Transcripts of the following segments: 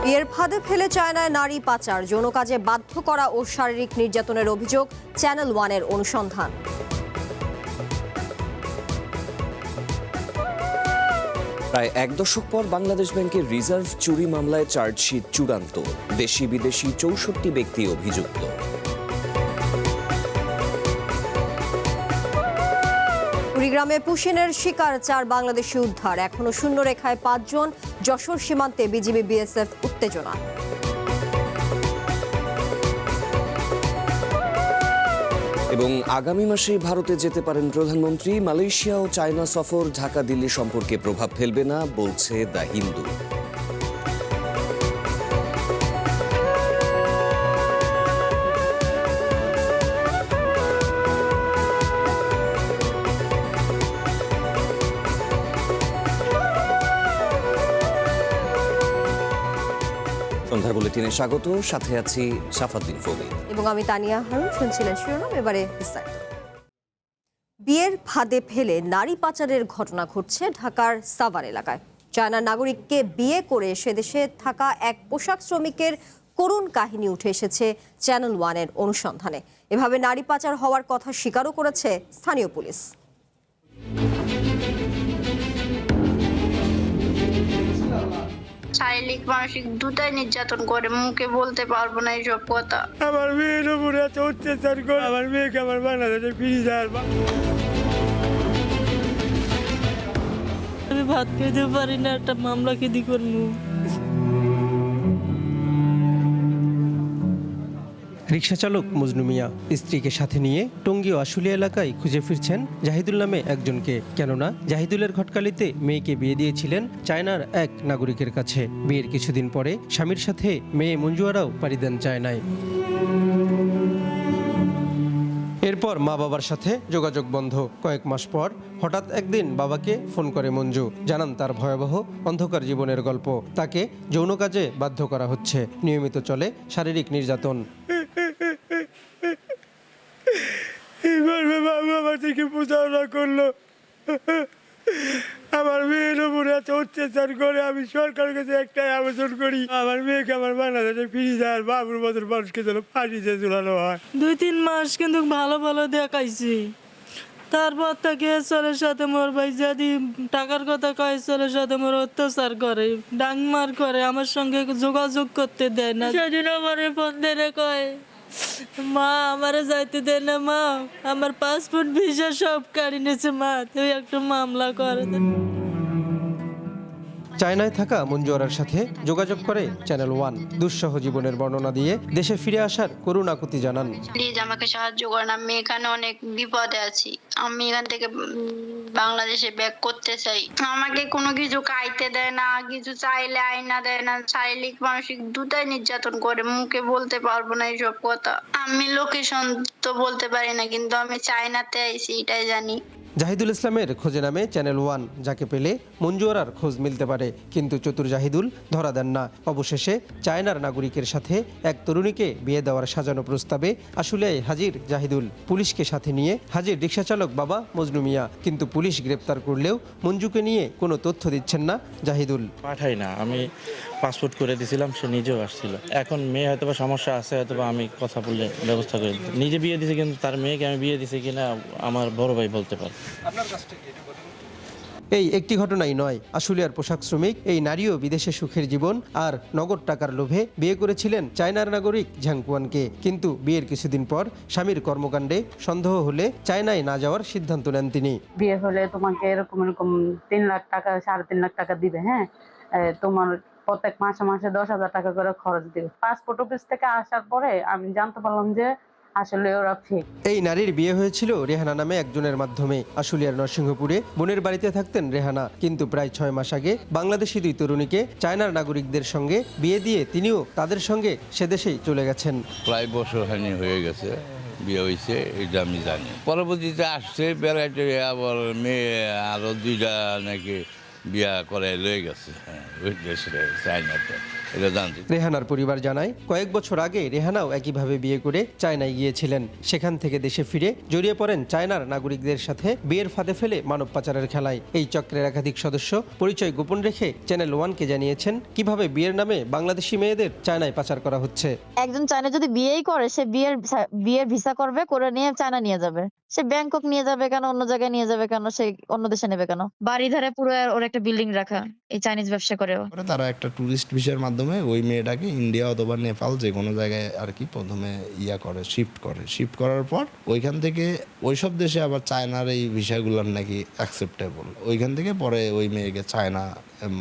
বিয়ের ফাঁদে ফেলে চায়নায় নারী পাচার, যৌন কাজে বাধ্য করা ও শারীরিক নির্যাতনের অভিযোগ, চ্যানেল ওয়ানের অনুসন্ধান। প্রায় এক দশক পর বাংলাদেশ ব্যাংকের রিজার্ভ চুরি মামলায় চার্জশিট চূড়ান্ত, দেশি বিদেশি ৬৪ ব্যক্তি অভিযুক্ত। কুড়িগ্রামে পুশিনের শিকার ৪ বাংলাদেশি উদ্ধার, এখনো শূন্য রেখায় ৫ জন। যশোর সীমান্তে বিজিবি বিএসএফ উত্তেজনা। এবং আগামী মাসে ভারতে যেতে পারেন প্রধানমন্ত্রী। মালয়েশিয়া ও চায়না সফর ঢাকা দিল্লি সম্পর্কে প্রভাব ফেলবে না, বলছে দ্য হিন্দু। সন্ধ্যার বুলেটিনে স্বাগত, সাথে আছি সাফাদ্দিন ফরিদ এবং আমি তানিয়া হারুন। শুনছিলেন শিরোনাম, এবারে বিস্তারিত। বিয়ের ফাঁদে ফেলে নারী পাচারের ঘটনা ঘটছে ঢাকার সাভার এলাকায়। চায়নার নাগরিককে বিয়ে করে সে দেশে থাকা এক পোশাক শ্রমিকের করুণ কাহিনী উঠে এসেছে চ্যানেল ওয়ানের অনুসন্ধানে। এভাবে নারী পাচার হওয়ার কথা স্বীকারও করেছে স্থানীয় পুলিশ। শারীরিক মানসিক দুটাই নির্যাতন করে, মুখে বলতে পারবো না এইসব কথা। আমার মেয়ের উপরে এত অত্যাচার করে, আমার মেয়েকে আমার বাংলাদেশে ফিরে যায়। আমি ভাত খেতে পারি না, একটা মামলা কি করবো। রিকশাচালক মজনু মিয়া স্ত্রীকে সাথে নিয়ে টঙ্গী ও আশুলিয়া এলাকায় খুঁজে ফিরছেন জাহিদুল নামে একজনকে। কেননা জাহিদুলের ঘটকালিতে মেয়েকে বিয়ে দিয়েছিলেন চায়নার এক নাগরিকের কাছে। বিয়ের কিছুদিন পরে স্বামীর সাথে মেয়ে মঞ্জুয়ারাও পাড়ি দেন চায়নায়। এরপর মা বাবার সাথে যোগাযোগ বন্ধ। কয়েক মাস পর হঠাৎ একদিন বাবাকে ফোন করে মঞ্জু, জানান তার ভয়াবহ অন্ধকার জীবনের গল্প। তাকে যৌন কাজে বাধ্য করা হচ্ছে, নিয়মিত চলে শারীরিক নির্যাতন। এইভাবে বাবা আমার থেকে প্রচারণা করলো, আমার মেয়ের উপরে এত অত্যাচার করে। আমি সরকারের কাছে একটাই আবেদন করি, আমার মেয়েকে আমার বাংলাদেশে ফিরে যায়, আর বাবুর মতন মানুষকে যেন ফাঁসিতে ঝুলানো হয়। ২-৩ মাস কিন্তু ভালো ভালো দেখাইছি, তারপর থেকে ছেলের সাথে মোর ভাই যদি টাকার কথা কয়, ছেলের সাথে মোর অত্যাচার করে, ডাংমার করে, আমার সঙ্গে যোগাযোগ করতে দেয় না। সেদিন আমার ফোন দিয়ে কয়, মা আমারে যাইতে দেয় না, মা আমার পাসপোর্ট ভিসা সব কাড়ি নিয়েছে, মা তুই একটা মামলা করে দে। চায়নায় থাকা মঞ্জুয়ারার সাথে যোগাযোগ করে চ্যানেল ওয়ান। দুঃসহ জীবনের বর্ণনা দিয়ে দেশে ফিরে আসার করুণ আকুতি জানান। প্লিজ আমাকে সাহায্য করেন, আমি এখানে অনেক বিপদে আছি। আমি এখান থেকে বাংলাদেশে ব্যাক করতে চাই। আমাকে কোনো কিছু খাইতে দেয় না, কিছু চাইলে আয়না দেয় না, শারীরিক মানসিক দুটাই নির্যাতন করে, মুখে বলতে পারবো না এইসব কথা। আমি লোকেশন তো বলতে পারি না, কিন্তু আমি চায়নাতে আইছি এটাই জানি। জাহিদুল ইসলামের খোঁজে নামে চ্যানেল ওয়ান, যাকে পেলে মঞ্জুয়ারার খোঁজ মিলতে পারে। কিন্তু চতুর জাহিদুল ধরা দেন না। অবশেষে চায়নার নাগরিকের সাথে এক তরুণীকে বিয়ে দেওয়ার সাজানো প্রস্তাবে আশুলিয়ায় হাজির জাহিদুল। পুলিশকে সাথে নিয়ে হাজির রিকশাচালক বাবা মজনু মিয়া। কিন্তু পুলিশ গ্রেপ্তার করলেও মঞ্জুকে নিয়ে কোনো তথ্য দিচ্ছেন না জাহিদুল। পাঠাই না, আমি পাসপোর্ট করে দিয়েছিলাম, সে নিজেও আসছিল। এখন মেয়ে হয়তো বা সমস্যা আছে, হয়তো বা আমি কথা বলে ব্যবস্থা করে দিই। নিজে বিয়ে দিয়েছি, কিন্তু তার মেয়েকে আমি বিয়ে দিয়েছি কিনা আমার বড় ভাই বলতে পারে। এই একটি ঘটনাই নয়, আশুলিয়ার পোশাক শ্রমিক এই নারীও বিদেশে সুখের জীবন আর নগদ টাকার লোভে বিয়ে করেছিলেন চায়নার নাগরিক ঝাংকুয়ানকে। কিন্তু বিয়ের কিছুদিন পর স্বামীর কর্মকাণ্ডে সন্দেহ হলে চায়নায় না যাওয়ার সিদ্ধান্ত নেন তিনি। বিয়ে হলে তোমাকে এরকম 3 লাখ টাকা 3.5 লাখ টাকা দিবে, হ্যাঁ, তোমার প্রত্যেক মাসে মাসে 10,000 টাকা করে খরচ দিবে। পাসপোর্ট অফিস থেকে আসার পরে আমি জানতে পারলাম যে আসলে ওরা ফেক। এই নারীর বিয়ে হয়েছিল রেহানা নামে একজনের মাধ্যমে। আশুলিয়ার নরসিংহপুরে বোনের বাড়িতে থাকতেন রেহানা। কিন্তু প্রায় 6 মাস আগে বাংলাদেশি 2 তরুণীকে চায়নার নাগরিকদের সঙ্গে বিয়ে দিয়ে তিনিও তাদের সঙ্গে সে দেশেই চলে গেছেন। প্রায় বছর হয়ে গেছে বিয়ে হয়েছে, এটা আমি জানি। পরবর্তীতে আসছে বেড়াইতে, আবার মেয়ে আরো 2টা নাকি বিয়া করে লয়ে গেছে ওই দেশে চায়নাতে। এটা জানছি। রেহানার পরিবার জানায় কয়েক বছর আগে রেহানাও একইভাবে বিয়ে করে চায়নায় গিয়েছিলেন। সেখান থেকে দেশে ফিরে জড়িয়ে পড়েন চায়নার নাগরিকদের সাথে বিয়ের ফাঁদে ফেলে মানব পাচারের খেলায়। এই চক্রের একাধিক সদস্য পরিচয় গোপন রেখে চ্যানেল ওয়ানকে জানিয়েছেন কিভাবে বিয়ের নামে বাংলাদেশি মেয়েদের চায়নায় পাচার করা হচ্ছে। একজন চায়না যদি বিয়েই করে, সে বিয়ের ভিসা করবে, করে নিয়ে চায়না নিয়ে যাবে। সে ব্যাংকক নিয়ে যাবে কেন, অন্য জায়গায় নিয়ে যাবে কেন, সে অন্য দেশে নেবে কেন? বাড়ি ধারে পুরো ওর একটা বিল্ডিং রাখা, এই চাইনিজ ব্যবসা করেও। তারা একটা ট্যুরিস্ট ভিসার মাধ্যমে ওই মেয়েটাকে ইন্ডিয়া অথবা নেপাল যে কোনো জায়গায় আর কি প্রথমে শিফট করার পর ওইখান থেকে ওইসব দেশে আবার চায়নার এই ভিসাগুলোর নাকি অ্যাকসেপ্টেবল, ওইখান থেকে পরে ওই মেয়েকে চায়না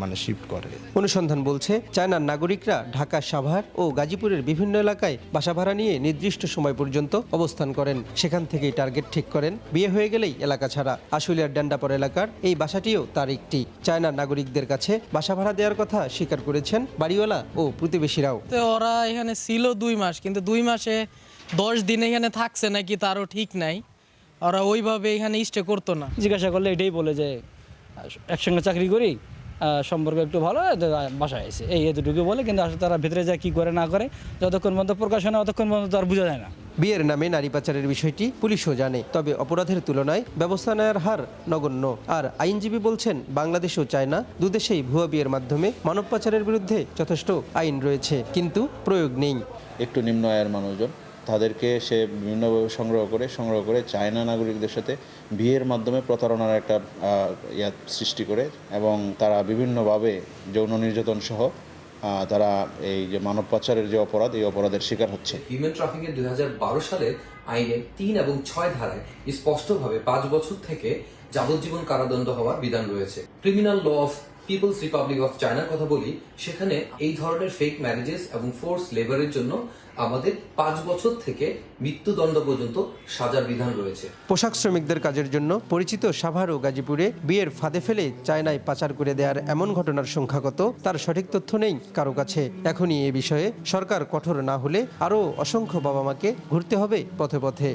মানে শিফট করে। অনুসন্ধান বলছে চায়নার নাগরিকরা ঢাকা, সাভার ও গাজীপুরের বিভিন্ন এলাকায় বাসা ভাড়া নিয়ে নির্দিষ্ট সময় পর্যন্ত অবস্থান করেন। সেখান থেকেই টার্গেট ঠিক করেন, বিয়ে হয়ে গেলেই এলাকা ছাড়া। আশুলিয়ার ডান্ডাপর এলাকার এই বাসাটিও তার একটি। চায়নার নাগরিকদের কাছে বাসা ভাড়া দেওয়ার কথা স্বীকার করেছেন বাড়িওয়ালা ও প্রতিবেশীরাও। ওরা এখানে ছিল 2 মাস, কিন্তু 2 মাসে 10 দিন এখানে থাকছে নাকি তারও ঠিক নাই। ওরা ওইভাবে এখানে স্টে করতো না। জিজ্ঞাসা করলে এটাই বলে যে একসঙ্গে চাকরি করি, সম্পর্ক একটু ভালো, বাসায় এসে এই এতটুকু বলে, কিন্তু আসলে তারা ভেতরে যায় কি করে না করে যতক্ষণ পর্যন্ত প্রকাশ হয় না ততক্ষণ পর্যন্ত তার বোঝা যায় না। বিয়ের নামে নারী পাচারের বিষয়টি পুলিশও জানে, তবে অপরাধের তুলনায় ব্যবস্থা নেওয়ার হার নগণ্য। আর আইনজীবী বলছেন বাংলাদেশ ও চায়না দুদেশেই ভুয়া বিয়ের মাধ্যমে মানব পাচারের বিরুদ্ধে যথেষ্ট আইন রয়েছে, কিন্তু প্রয়োগ নেই। একটু নিম্ন আয়ের মানুষজন তাদেরকে সে বিভিন্নভাবে সংগ্রহ করে চায়না নাগরিকদের সাথে বিয়ের মাধ্যমে প্রতারণার একটা সৃষ্টি করে, এবং তারা বিভিন্নভাবে যৌন নির্যাতন সহ তারা এই যে মানব পাচারের যে অপরাধ, এই অপরাধের শিকার হচ্ছে। হিউম্যান ট্রাফিকের 2012 সালের আইনের 3 এবং 6 ধারায় স্পষ্টভাবে 5 বছর থেকে যাবজ্জীবন কারাদণ্ড হওয়ার বিধান রয়েছে। Criminal law of People's Republic of চায়নার কথা বলি, সেখানে এই ধরনের ফেক ম্যারেজেস এবং ফোর্স লেবারের জন্য আমাদের 5 বছর থেকে মৃত্যুদণ্ড পর্যন্ত সাজার বিধান রয়েছে। পোশাক শ্রমিকদের কাজের জন্য পরিচিত সাভার ও গাজীপুরে বিয়ের ফাঁদে ফেলে চায়নায় পাচার করে দেওয়ার এমন ঘটনার সংখ্যা কত তার সঠিক তথ্য নেই কারো কাছে। এখনই এ বিষয়ে সরকার কঠোর না হলে আরও অসংখ্য বাবা মাকে ঘুরতে হবে পথে পথে।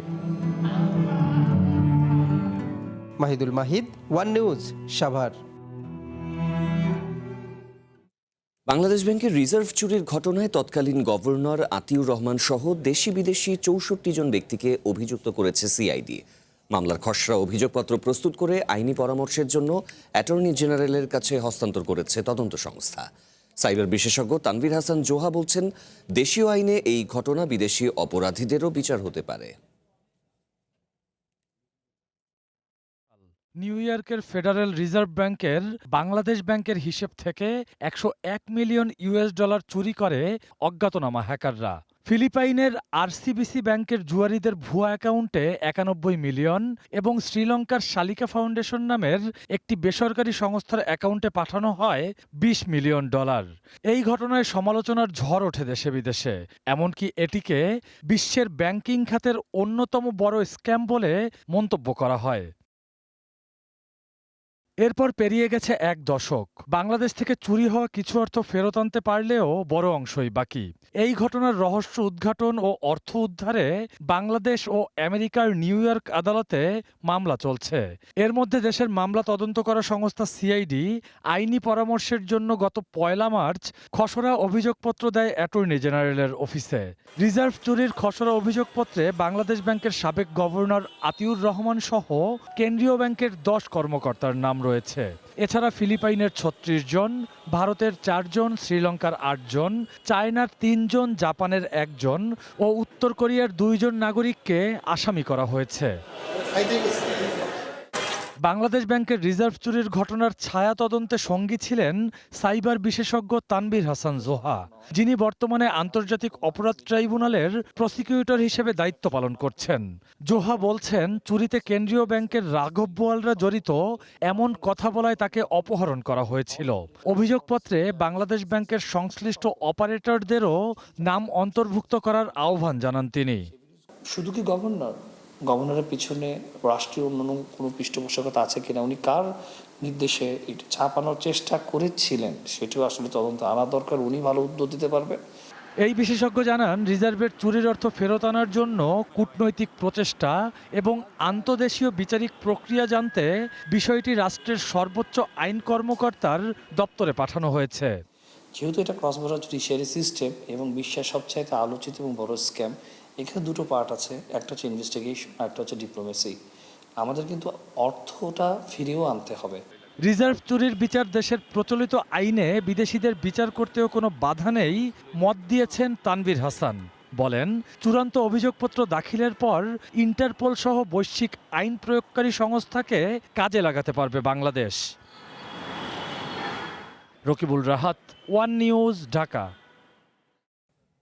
Mahidul Mahid, One News, Savar. বাংলাদেশ ব্যাংকের রিজার্ভ চুরির ঘটনায় তৎকালীন গভর্নর আতিউর রহমান সহ দেশি বিদেশি 64 জন ব্যক্তিকে অভিযুক্ত করেছে সিআইডি। মামলার খসড়া অভিযোগপত্র প্রস্তুত করে আইনি পরামর্শের জন্য অ্যাটর্নি জেনারেলের কাছে হস্তান্তর করেছে তদন্ত সংস্থা। সাইবার বিশেষজ্ঞ তানভীর হাসান জোহা বলছেন, দেশীয় আইনে এই ঘটনা বিদেশি অপরাধীদেরও বিচার হতে পারে। নিউ ইয়র্কের ফেডারেল রিজার্ভ ব্যাংকের বাংলাদেশ ব্যাংকের হিসেব থেকে $101 মিলিয়ন চুরি করে অজ্ঞাতনামা হ্যাকাররা। ফিলিপাইনের আরসিবিসি ব্যাংকের জুয়ারিদের ভুয়া অ্যাকাউন্টে 91 মিলিয়ন এবং শ্রীলঙ্কার শালিকা ফাউন্ডেশন নামের একটি বেসরকারি সংস্থার অ্যাকাউন্টে পাঠানো হয় $20 মিলিয়ন। এই ঘটনায় সমালোচনার ঝড় ওঠে দেশে বিদেশে, এমনকি এটিকে বিশ্বের ব্যাংকিং খাতের অন্যতম বড় স্ক্যাম বলে মন্তব্য করা হয়। এরপর পেরিয়ে গেছে 1 দশক, বাংলাদেশ থেকে চুরি হওয়া কিছু অর্থ ফেরত আনতে পারলেও বড় অংশই বাকি। এই ঘটনার রহস্য উদ্ঘাটন ও অর্থ উদ্ধারে বাংলাদেশ ও আমেরিকার নিউ ইয়র্ক আদালতে মামলা চলছে। এর মধ্যে দেশের মামলা তদন্ত করা সংস্থা সিআইডি আইনি পরামর্শের জন্য গত 1 মার্চ খসড়া অভিযোগপত্র দেয় অ্যাটর্নি জেনারেলের অফিসে। রিজার্ভ চুরির খসড়া অভিযোগপত্রে বাংলাদেশ ব্যাংকের সাবেক গভর্নর আতিউর রহমান সহ কেন্দ্রীয় ব্যাংকের 10 কর্মকর্তার নাম রয়েছে। এছাড়া ফিলিপাইনের 36 জন, ভারতের 4 জন, শ্রীলঙ্কার 8 জন, চায়নার 3 জন, জাপানের 1 জন ও উত্তর কোরিয়ার 2 জন নাগরিককে আসামি করা হয়েছে। বাংলাদেশ ব্যাংকের রিজার্ভ চুরির ঘটনার ছায়া তদন্তে সঙ্গী ছিলেন সাইবার বিশেষজ্ঞ তানভীর হাসান জোহা, যিনি বর্তমানে আন্তর্জাতিক অপরাধ ট্রাইব্যুনালের প্রসিকিউটর হিসেবে দায়িত্ব পালন করছেন। জোহা বলছেন, চুরিতে কেন্দ্রীয় ব্যাংকের রাঘব বোয়ালরা জড়িত এমন কথা বলায় তাকে অপহরণ করা হয়েছিল। অভিযোগপত্রে বাংলাদেশ ব্যাংকের সংশ্লিষ্ট অপারেটরদেরও নাম অন্তর্ভুক্ত করার আহ্বান জানান তিনি। শুধু কি গভর্নরের পিছনে রাষ্ট্রীয় অন্যান্য কোনো পৃষ্ঠপোষকতা আছে কিনা, উনি কার নির্দেশে এটা ছাপানোর চেষ্টা করেছিলেন সেটিও আসলে তদন্ত আনা দরকার, উনি ভালো উত্তর দিতে পারবে। এই বিশেষজ্ঞ জানান, রিজার্ভের চুরির অর্থ ফেরত আনার জন্য কূটনৈতিক প্রচেষ্টা এবং আন্তদেশীয় বিচারিক প্রক্রিয়া জানতে বিষয়টি রাষ্ট্রের সর্বোচ্চ আইন কর্মকর্তার দপ্তরে পাঠানো হয়েছে। যেহেতু এটা ক্রস বর্ডার জুডিশিয়ারি সিস্টেম এবং বিশ্বের সবচাইতে আলোচিত এবং বড় স্ক্যাম, এখানে দুটো পার্ট আছে, একটা হচ্ছে ইনভেস্টিগেশন আর একটা হচ্ছে ডিপ্লোমেসি। আমাদের কিন্তু অর্থটা ফিরিয়েও আনতে হবে। রিজার্ভ চুরির বিচার দেশের প্রচলিত আইনে বিদেশিদের বিচার করতেও কোনো বাধা নেই মত দিয়েছেন তানভীর হাসান। বলেন, চূড়ান্ত অভিযোগপত্র দাখিলের পর ইন্টারপোল সহ বৈশ্বিক আইন প্রয়োগকারী সংস্থাকে কাজে লাগাতে পারবে বাংলাদেশ। Rakibul Rahat, One News, Dhaka.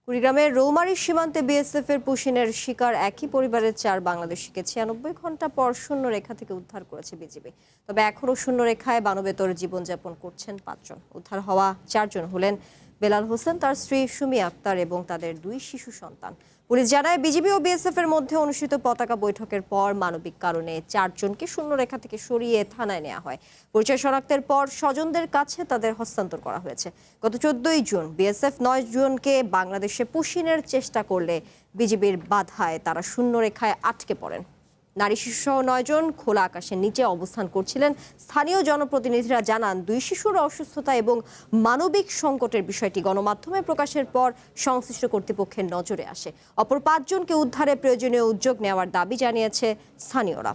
কুড়িগ্রামের রৌমারী সীমান্তে বিএসএফ এর পুশিনের শিকার একই পরিবারের 4 বাংলাদেশিকে 96 ঘন্টা পর শূন্য রেখা থেকে উদ্ধার করেছে বিজিবি। তবে এখনও শূন্য রেখায় মানবেতর জীবনযাপন করছেন 5 জন। উদ্ধার হওয়া 4 জন হলেন বেলাল হোসেন, তার স্ত্রী সুমি আক্তার এবং তাদের 2 শিশু সন্তান। পুলিশ জানায়, বিজিবি ও বিএসএফ এর মধ্যে অনুষ্ঠিত পতাকা বৈঠকের পর মানবিক কারণে 4 জনকে শূন্য রেখা থেকে সরিয়ে থানায় নেওয়া হয়। পরিচয় শনাক্তের পর স্বজনদের কাছে তাদের হস্তান্তর করা হয়েছে। গত 14 জুন বিএসএফ 9 জনকে বাংলাদেশে পুশিনের চেষ্টা করলে বিজিবির বাধায় তারা শূন্য রেখায় আটকে পড়েন। নারী শিশুসহ 9 জন খোলা আকাশের নিচে অবস্থান করছিলেন। স্থানীয় জনপ্রতিনিধিরা জানান, 2 শিশুর অসুস্থতা এবং মানবিক সংকটের বিষয়টি গণমাধ্যমে প্রকাশের পর সংশ্লিষ্ট কর্তৃপক্ষের নজরে আসে। অপর 5 জনকে উদ্ধারে প্রয়োজনীয় উদ্যোগ নেওয়ার দাবি জানিয়েছে স্থানীয়রা।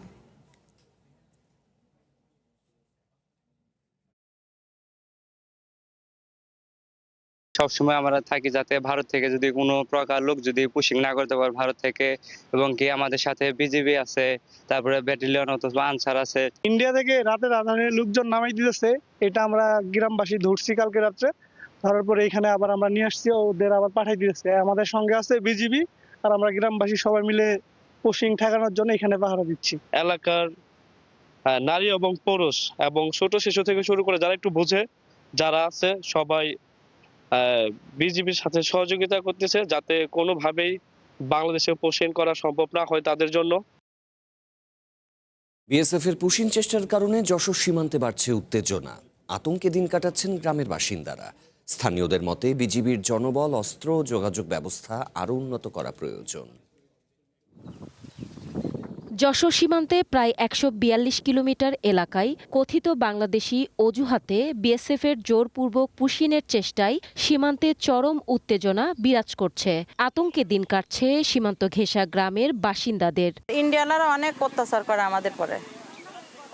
সবসময় আমরা থাকি যাতে ভারত থেকে যদি কোনো প্রকার লোক যদি পুশিং না করতে পারে ভারত থেকে, এবং কি আমাদের সাথে বিজিবি আছে, তারপরে ব্যাটালিয়ন অথবা আনসার আছে। ইন্ডিয়া থেকে রাতের আধারে লোকজন নামাই দিতেছে, এটা আমরা গ্রামবাসী ধরছি কালকে রাত্রে। ধরার পরে এখানে আবার আমরা নিয়ে আসছি, ওদের আবার পাঠাই দিয়েছে। আমাদের সঙ্গে আছে বিজিবি আর আমরা গ্রামবাসী সবাই মিলে পুশিং ঠেকানোর জন্য এখানে পাহারা দিচ্ছি। এলাকার নারী এবং পুরুষ এবং ছোট শিশু থেকে শুরু করে যারা একটু বোঝে যারা আছে সবাই বিজিবির সাথে সহযোগিতা করতেছে যাতে কোনোভাবেই বাংলাদেশে পুশিং করা সম্ভব না হয় তাদের জন্য। বিএসএফ এর পুশিং চেষ্টার কারণে যশোর সীমান্তে বাড়ছে উত্তেজনা। আতঙ্কে দিন কাটাচ্ছেন গ্রামের বাসিন্দারা। স্থানীয়দের মতে বিজিবির জনবল, অস্ত্র ও যোগাযোগ ব্যবস্থা আরও উন্নত করা প্রয়োজন। যশোর সীমান্তে প্রায় 142 কিলোমিটার এলাকায় কথিত বাংলাদেশি অজুহাতে বিএসএফের জোরপূর্বক পুশিনের চেষ্টায় সীমান্তে চরম উত্তেজনা বিরাজ করছে। আতঙ্কে দিন কাটছে সীমান্ত ঘেঁষা গ্রামের বাসিন্দাদের। ইন্ডিয়ানরা অনেক অত্যাচার করে আমাদের পরে,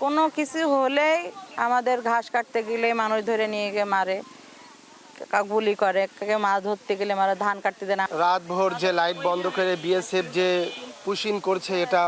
কোনো কিছু হলেই আমাদের ঘাস কাটতে গেলে মানুষ ধরে নিয়ে গিয়ে মারে, গুলি করে, মাছ ধরতে গেলে মারে, ধান কাটতে দেয় না। রাত ভোর যে লাইট বন্ধ করে বিএসএফ যে পুশিং করছে, এটা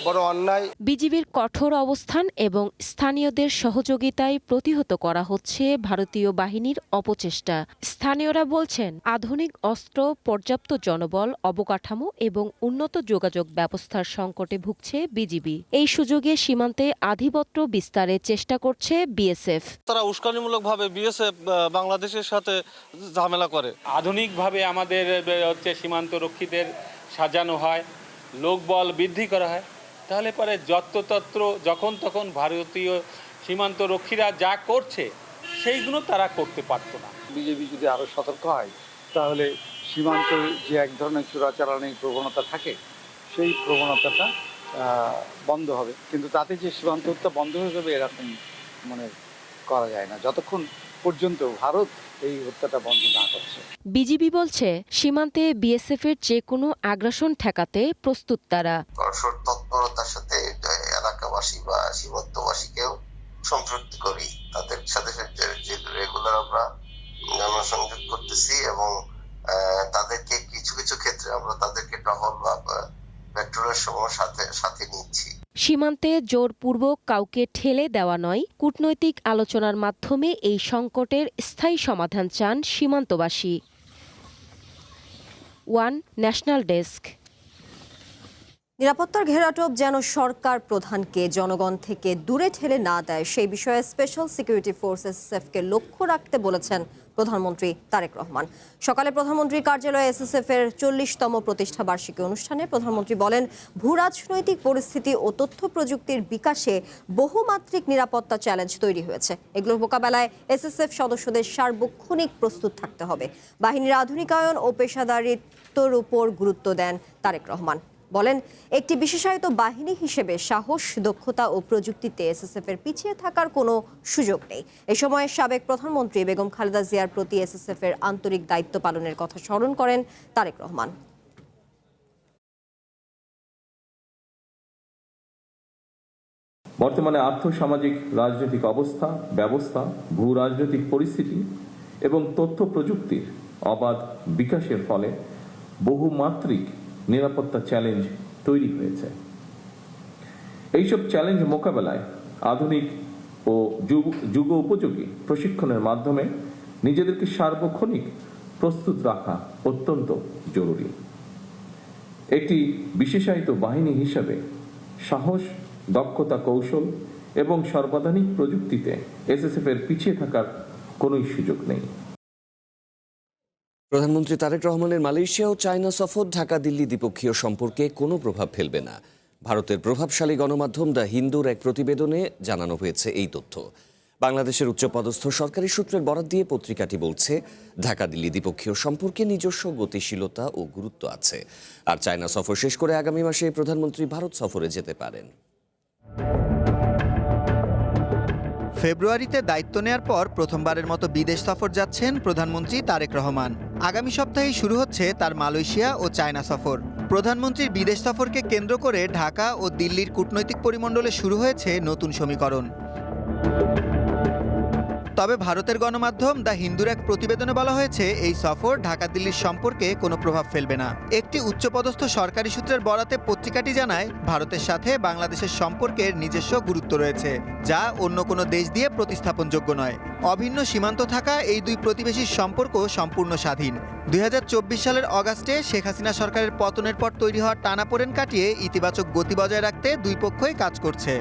বড় অন্যায়। বিজিবির কঠোর অবস্থান এবং স্থানীয়দের সহযোগিতায় প্রতিহত করা হচ্ছে ভারতীয় বাহিনীর অপচেষ্টা। স্থানীয়রা বলছেন, আধুনিক অস্ত্র, পর্যাপ্ত জনবল, অবকাঠামো এবং উন্নত যোগাযোগ ব্যবস্থার সংকটে ভুগছে বিজিবি। এই সুযোগে সীমান্তে আধিপত্য বিস্তারের চেষ্টা করছে বিএসএফ। তারা উস্কানিমূলকভাবে বিএসএফ বাংলাদেশের সাথে ঝামেলা করে। আধুনিকভাবে আমাদের সীমান্ত রক্ষীদের সাজানো হয়, লোকবল বৃদ্ধি করা হয়, তাহলে পরে যত্রতত্র যখন তখন ভারতীয় সীমান্ত রক্ষীরা যা করছে সেইগুলো তারা করতে পারতো না। বিজেপি যদি আরো সতর্ক হয় তাহলে সীমান্ত যে এক ধরনের চোরাচালানির প্রবণতা থাকে সেই প্রবণতাটা বন্ধ হবে, কিন্তু তাতে যে সীমান্ত হত্যা বন্ধ হয়ে যাবে এরকম মনে করা যায় না যতক্ষণ পর্যন্ত ভারত এই হত্যাটা বন্ধ না করছে। বিজিবি বলছে, সীমান্তে বিএসএফ এর যে কোনো আগ্রাসন ঠেকাতে প্রস্তুত তারা। কঠোর তৎপরতার সাথে এলাকাবাসী বা সীমান্তবাসীকেও সম্পৃক্ত করি, তাদের সাথে যে রেগুলার আমরা জনসংযোগ করতেছি এবং তাদেরকে কিছু কিছু ক্ষেত্রে আমরা তাদেরকে টহল বা পেট্রোলের সময় সাথে নিচ্ছি। সীমান্তে জোরপূর্বক কাউকে ঠেলে দেওয়া নয়, কূটনৈতিক আলোচনার মাধ্যমে এই সংকটের স্থায়ী সমাধান চান সীমান্তবাসী। One national desk. নিরাপত্তার ঘেরাটোপ যেন সরকার প্রধানকে জনগণ থেকে দূরে ঠেলে না দেয়, সেই বিষয়ে স্পেশাল সিকিউরিটি ফোর্স এসএসএফকে লক্ষ্য রাখতে বলেছেন প্রধানমন্ত্রী তারেক রহমান। সকালে প্রধানমন্ত্রীর কার্যালয়ে এসএসএফ এর 40তম প্রতিষ্ঠা বার্ষিকী অনুষ্ঠানে প্রধানমন্ত্রী বলেন, ভূরাজনৈতিক পরিস্থিতি ও তথ্য প্রযুক্তির বিকাশে বহুমাত্রিক নিরাপত্তা চ্যালেঞ্জ তৈরি হয়েছে। এগুলোর মোকাবেলায় এসএসএফ সদস্যদের সার্বক্ষণিক প্রস্তুত থাকতে হবে। বাহিনীর আধুনিকায়ন ও পেশাদারিত্বের উপর গুরুত্ব দেন তারেক রহমান। বলেন, একটি বিশেষায়িত বাহিনী হিসেবে সাহস, দক্ষতা ও প্রযুক্তিতে এসএসএফ এর পিছিয়ে থাকার কোনো সুযোগ নেই। এ সময় সাবেক প্রধানমন্ত্রী বেগম খালেদা জিয়ার প্রতি এসএসএফ এর আন্তরিক দায়িত্ব পালনের কথা স্মরণ করেন তারেক রহমান। বর্তমানে আর্থসামাজিক রাজনৈতিক অবস্থা, ব্যবস্থা, ভূ রাজনৈতিক পরিস্থিতি এবং তথ্য প্রযুক্তির অবাধ বিকাশের ফলে বহুমাত্রিক নিরাপত্তা চ্যালেঞ্জ তৈরি হয়েছে। এইসব চ্যালেঞ্জ মোকাবেলায় আধুনিক ও যুগ উপযোগী প্রশিক্ষণের মাধ্যমে নিজেদেরকে সার্বক্ষণিক প্রস্তুত রাখা অত্যন্ত জরুরি। একটি বিশেষায়িত বাহিনী হিসেবে সাহস, দক্ষতা, কৌশল এবং সর্বাধুনিক প্রযুক্তিতে এসএসএফ এর পিছিয়ে থাকার কোনো সুযোগ নেই। প্রধানমন্ত্রী তারেক রহমানের মালয়েশিয়া ও চায়না সফর ঢাকা দিল্লি দ্বিপক্ষীয় সম্পর্কে কোনো প্রভাব ফেলবে না। ভারতের প্রভাবশালী গণমাধ্যম দ্য হিন্দুর এক প্রতিবেদনে জানানো হয়েছে এই তথ্য। বাংলাদেশের উচ্চপদস্থ সরকারি সূত্রের বরাত দিয়ে পত্রিকাটি বলছে, ঢাকা দিল্লি দ্বিপক্ষীয় সম্পর্কে নিজস্ব গতিশীলতা ও গুরুত্ব আছে। আর চায়না সফর শেষ করে আগামী মাসে প্রধানমন্ত্রী ভারত সফরে যেতে পারেন। ফেব্রুয়ারিতে দায়িত্ব নেয়ার পর প্রথমবারের মতো বিদেশ সফর যাচ্ছেন প্রধানমন্ত্রী তারেক রহমান। আগামী সপ্তাহেই শুরু হচ্ছে তার মালয়েশিয়া ও চায়না সফর। প্রধানমন্ত্রীর বিদেশ সফরকে কেন্দ্র করে ঢাকা ও দিল্লির কূটনৈতিক পরিমণ্ডলে শুরু হয়েছে নতুন সমীকরণ। তবে ভারতের গণমাধ্যম দ্য হিন্দুর এক প্রতিবেদনে বলা হয়েছে, এই সফর ঢাকা দিল্লির সম্পর্কে কোনো প্রভাব ফেলবে না। একটি উচ্চপদস্থ সরকারি সূত্রের বরাতে পত্রিকাটি জানায়, ভারতের সাথে বাংলাদেশের সম্পর্কের নিজস্ব গুরুত্ব রয়েছে, যা অন্য কোনো দেশ দিয়ে প্রতিস্থাপনযোগ্য নয়। অভিন্ন সীমান্ত থাকা এই দুই প্রতিবেশীর সম্পর্ক সম্পূর্ণ স্বাধীন। 2024 সালের অগাস্টে শেখ হাসিনা সরকারের পতনের পর তৈরি হওয়া টানাপোড়েন কাটিয়ে ইতিবাচক গতি বজায় রাখতে দুই পক্ষই কাজ করছে।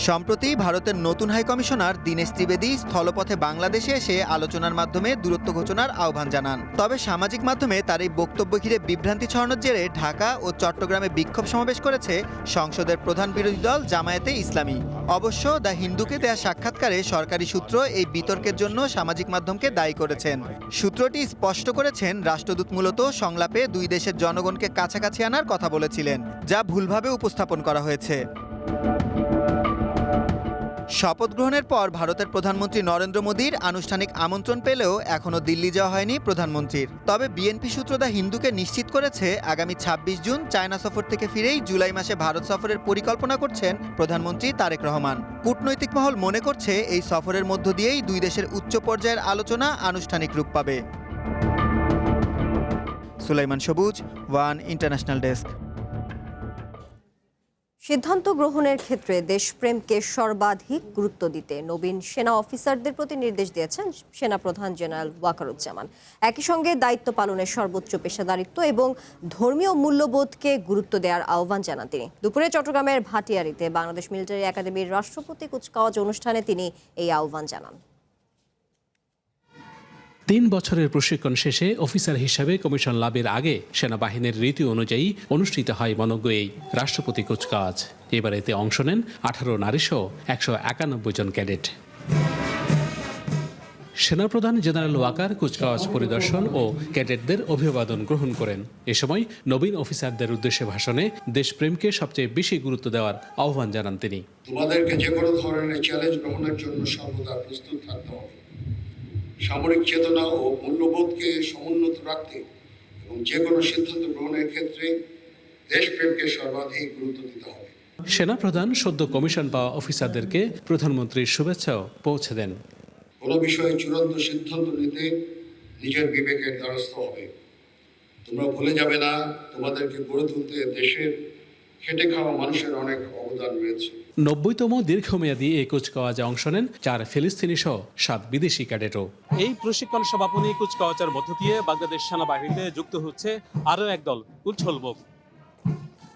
সম্প্রতি ভারতের নতুন হাইকমিশনার দীনেশ ত্রিবেদী স্থলপথে বাংলাদেশে এসে আলোচনার মাধ্যমে দূরত্ব ঘোষণার আহ্বান জানান। তবে সামাজিক মাধ্যমে তার এই বক্তব্য ঘিরে বিভ্রান্তি ছড়ানোর জেরে ঢাকা ও চট্টগ্রামে বিক্ষোভ সমাবেশ করেছে সংসদের প্রধান বিরোধী দল জামায়াতে ইসলামী। অবশ্য দ্য হিন্দুকে দেয়া সাক্ষাৎকারে সরকারি সূত্র এই বিতর্কের জন্য সামাজিক মাধ্যমকে দায়ী করেছেন। সূত্রটি স্পষ্ট করেছেন, রাষ্ট্রদূত মূলত সংলাপে দুই দেশের জনগণকে কাছাকাছি আনার কথা বলেছিলেন, যা ভুলভাবে উপস্থাপন করা হয়েছে। শপথ গ্রহণের পর ভারতের প্রধানমন্ত্রী নরেন্দ্র মোদীর আনুষ্ঠানিক আমন্ত্রণ পেলেও এখনও দিল্লি যাওয়া হয়নি প্রধানমন্ত্রীর। তবে বিএনপি সূত্র দ্য হিন্দুকে নিশ্চিত করেছে, আগামী 26 জুন চায়না সফর থেকে ফিরেই জুলাই মাসে ভারত সফরের পরিকল্পনা করছেন প্রধানমন্ত্রী তারেক রহমান। কূটনৈতিক মহল মনে করছে, এই সফরের মধ্য দিয়েই দুই দেশের উচ্চ পর্যায়ের আলোচনা আনুষ্ঠানিক রূপ পাবে। সুলাইমান সবুজ, ওয়ান ইন্টারন্যাশনাল ডেস্ক। সিদ্ধান্ত গ্রহণের ক্ষেত্রে দেশপ্রেমকে সর্বাধিক গুরুত্ব দিতে নবীন সেনা অফিসারদের প্রতি নির্দেশ দিয়েছেন সেনাপ্রধান জেনারেল ওয়াকারুজ্জামান। একই সঙ্গে দায়িত্ব পালনের সর্বোচ্চ পেশাদারিত্ব এবং ধর্মীয় মূল্যবোধকে গুরুত্ব দেওয়ার আহ্বান জানান তিনি। দুপুরে চট্টগ্রামের ভাটিয়ারীতে বাংলাদেশ মিলিটারি একাডেমির রাষ্ট্রপতি কুচকাওয়াজ অনুষ্ঠানে তিনি এই আহ্বান জানান। 3 বছরের প্রশিক্ষণ শেষে অফিসার হিসাবে কমিশন লাভের আগে সেনাবাহিনীর রীতি অনুযায়ী অনুষ্ঠিত হয় মনোজ্ঞ এই রাষ্ট্রপতি কুচকাওয়াজ। এবার এতে অংশ নেন 18 নারীসহ 191 জন ক্যাডেট। সেনাপ্রধান জেনারেল ওয়াকার কুচকাওয়াজ পরিদর্শন ও ক্যাডেটদের অভিবাদন গ্রহণ করেন। এ সময় নবীন অফিসারদের উদ্দেশ্যে ভাষণে দেশপ্রেমকে সবচেয়ে বেশি গুরুত্ব দেওয়ার আহ্বান জানান তিনি। তোমাদেরকে যে কোনো ধরনের চ্যালেঞ্জ গ্রহণের জন্য সর্বদা প্রস্তুত থাকতে হবে। সামরিক চেতনা ও মূল্যবোধকে সমুন্নত রাখতে এবং যে কোনো সিদ্ধান্ত গ্রহণের ক্ষেত্রে দেশপ্রেমকে সর্বাধিক গুরুত্ব দিতে হবে। সেনাপ্রধান সদ্য কমিশন পাওয়া অফিসারদেরকে প্রধানমন্ত্রীর শুভেচ্ছাও পৌঁছে দেন। কোনো বিষয়ে চূড়ান্ত সিদ্ধান্ত নিতে নিজের বিবেকের দ্বারস্থ হবে। তোমরা ভুলে যাবে না, তোমাদেরকে গড়ে তুলতে দেশের খেটে খাওয়া মানুষের অনেক অবদান রয়েছে। 90তম দীর্ঘমেয়াদী এই কুচকাওয়াজে অংশ নেন 4 ফিলিস্তিনি সহ 7 বিদেশি ক্যাডেটও। এই প্রশিক্ষণ সমাপনী কুচকাওয়াজের মধ্য দিয়ে বাংলাদেশ সেনাবাহিনীতে যুক্ত হচ্ছে আরও এক দল উজ্জ্বল মুখ।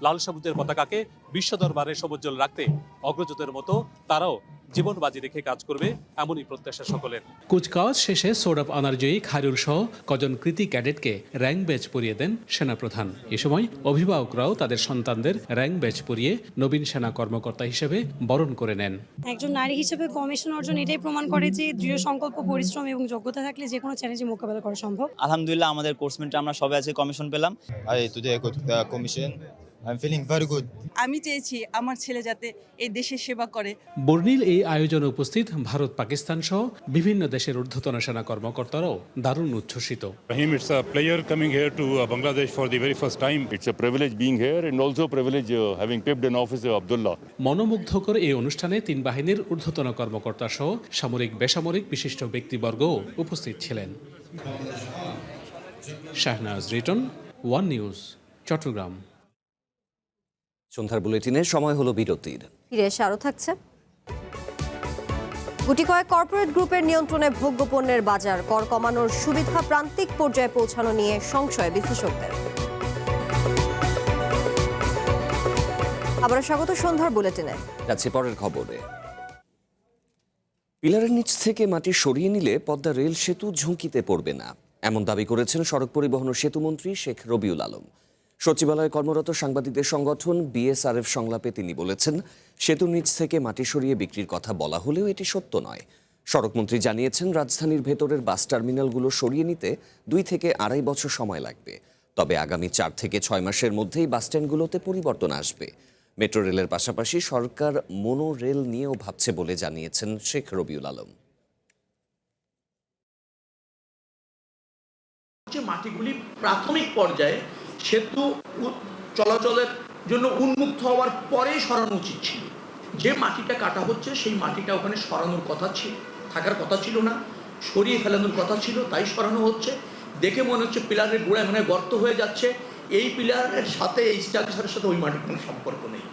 লাল সবুজের পতাকাকে বিশ্ব দরবারে সবুজ্জ্বল রাখতে অগ্রজদের মতো তারাও জীবন বাজি রেখে কাজ করবে এমনই প্রত্যাশা সকলের। কুচকাওয়াজ শেষে সোর্ড অফ অনার জয়ী খায়রুল সহ কজন কৃতী ক্যাডেটকে র্যাঙ্ক ব্যাজ পরিয়ে দেন সেনাপ্রধান। এ সময় অভিভাবকরাও তাদের সন্তানদের র্যাঙ্ক ব্যাজ পরিয়ে নবীন সেনা কর্মকর্তা হিসেবে বরণ করে নেন। একজন নারী হিসেবে কমিশন অর্জন এটাই প্রমাণ করে যে দৃঢ় সংকল্প, পরিশ্রম এবং যোগ্যতা থাকলে যে কোনো চ্যালেঞ্জে মোকাবেলা করা সম্ভব। আলহামদুলিল্লাহ, আমাদের কোর্সমেটে আমরা সবাই আজকে কমিশন পেলাম। Commission I am feeling very good. আমি চেয়েছি আমার ছেলে যাতে এই দেশের সেবা করে। বর্ণিল এই আয়োজনে উপস্থিত ভারত, পাকিস্তান সহ বিভিন্ন দেশের ঊর্ধ্বতন সেনা কর্মকর্তারাও দারুণ উচ্ছ্বসিত। It's a pleasure coming here to Bangladesh for the very first time. It's a privilege being here and also a privilege having picked an officer Abdullah. মনোমুগ্ধকর এই অনুষ্ঠানে তিন বাহিনীর ঊর্ধ্বতন কর্মকর্তা সহ সামরিক বেসামরিক বিশিষ্ট ব্যক্তিবর্গও উপস্থিত ছিলেন। Shahnaz Riton, One News, Chattogram. সন্ধ্যার বুলেটিনে সময় হলো বিরতির। ফিরে এসে আরও থাকছে। গুটি কয়েক কর্পোরেট গ্রুপের নিয়ন্ত্রণে ভোগ্যপণ্যের বাজার, কর কমানোর সুবিধা প্রান্তিক পর্যায়ে পৌঁছানো নিয়ে সংশয় বিশ্লেষকদের। আবারও স্বাগত সন্ধ্যার বুলেটিনে। যাচ্ছে পরের খবরে। পিলারের নিচ থেকে মাটি সরিয়ে নিলে পদ্মা রেল সেতু ঝুঁকিতে পড়বে না, এমন দাবি করেছেন সড়ক পরিবহন ও সেতুমন্ত্রী শেখ রবিউল আলম। সচিবালয়ে কর্মরত সাংবাদিকদের সংগঠন বিএসআরএফ সংলাপে তিনি বলেছেন, সেতুর নিচ থেকে মাটি সরিয়ে বিক্রির কথা বলা হলেও এটি সত্য নয়। সড়কমন্ত্রী জানিয়েছেন, রাজধানীর ভেতরের বাস টার্মিনালগুলো সরিয়ে নিতে 2 থেকে 2.5 বছর সময় লাগবে। তবে আগামী 4 থেকে 6 মাসের মধ্যেই বাসস্ট্যান্ডগুলোতে পরিবর্তন আসবে। মেট্রো রেলের পাশাপাশি সরকার মোনো রেল নিয়েও ভাবছে বলে জানিয়েছেন শেখ রবিউল আলম। মাটিগুলি প্রাথমিক পর্যায়ে সেতু চলাচলের জন্য উন্মুক্ত হওয়ার পরেই সরানো উচিত ছিল। যে মাটিটা কাটা হচ্ছে সেই মাটিটা ওখানে সরানোর কথা ছিল, থাকার কথা ছিল না, সরিয়ে ফেলানোর কথা ছিল, তাই সরানো হচ্ছে। দেখে মনে হচ্ছে পিলারের গোড়ায় মনে গর্ত হয়ে যাচ্ছে। এই পিলারের সাথে, এই স্ট্রাকচারের সাথে ওই মাটির কোনো সম্পর্ক নেই।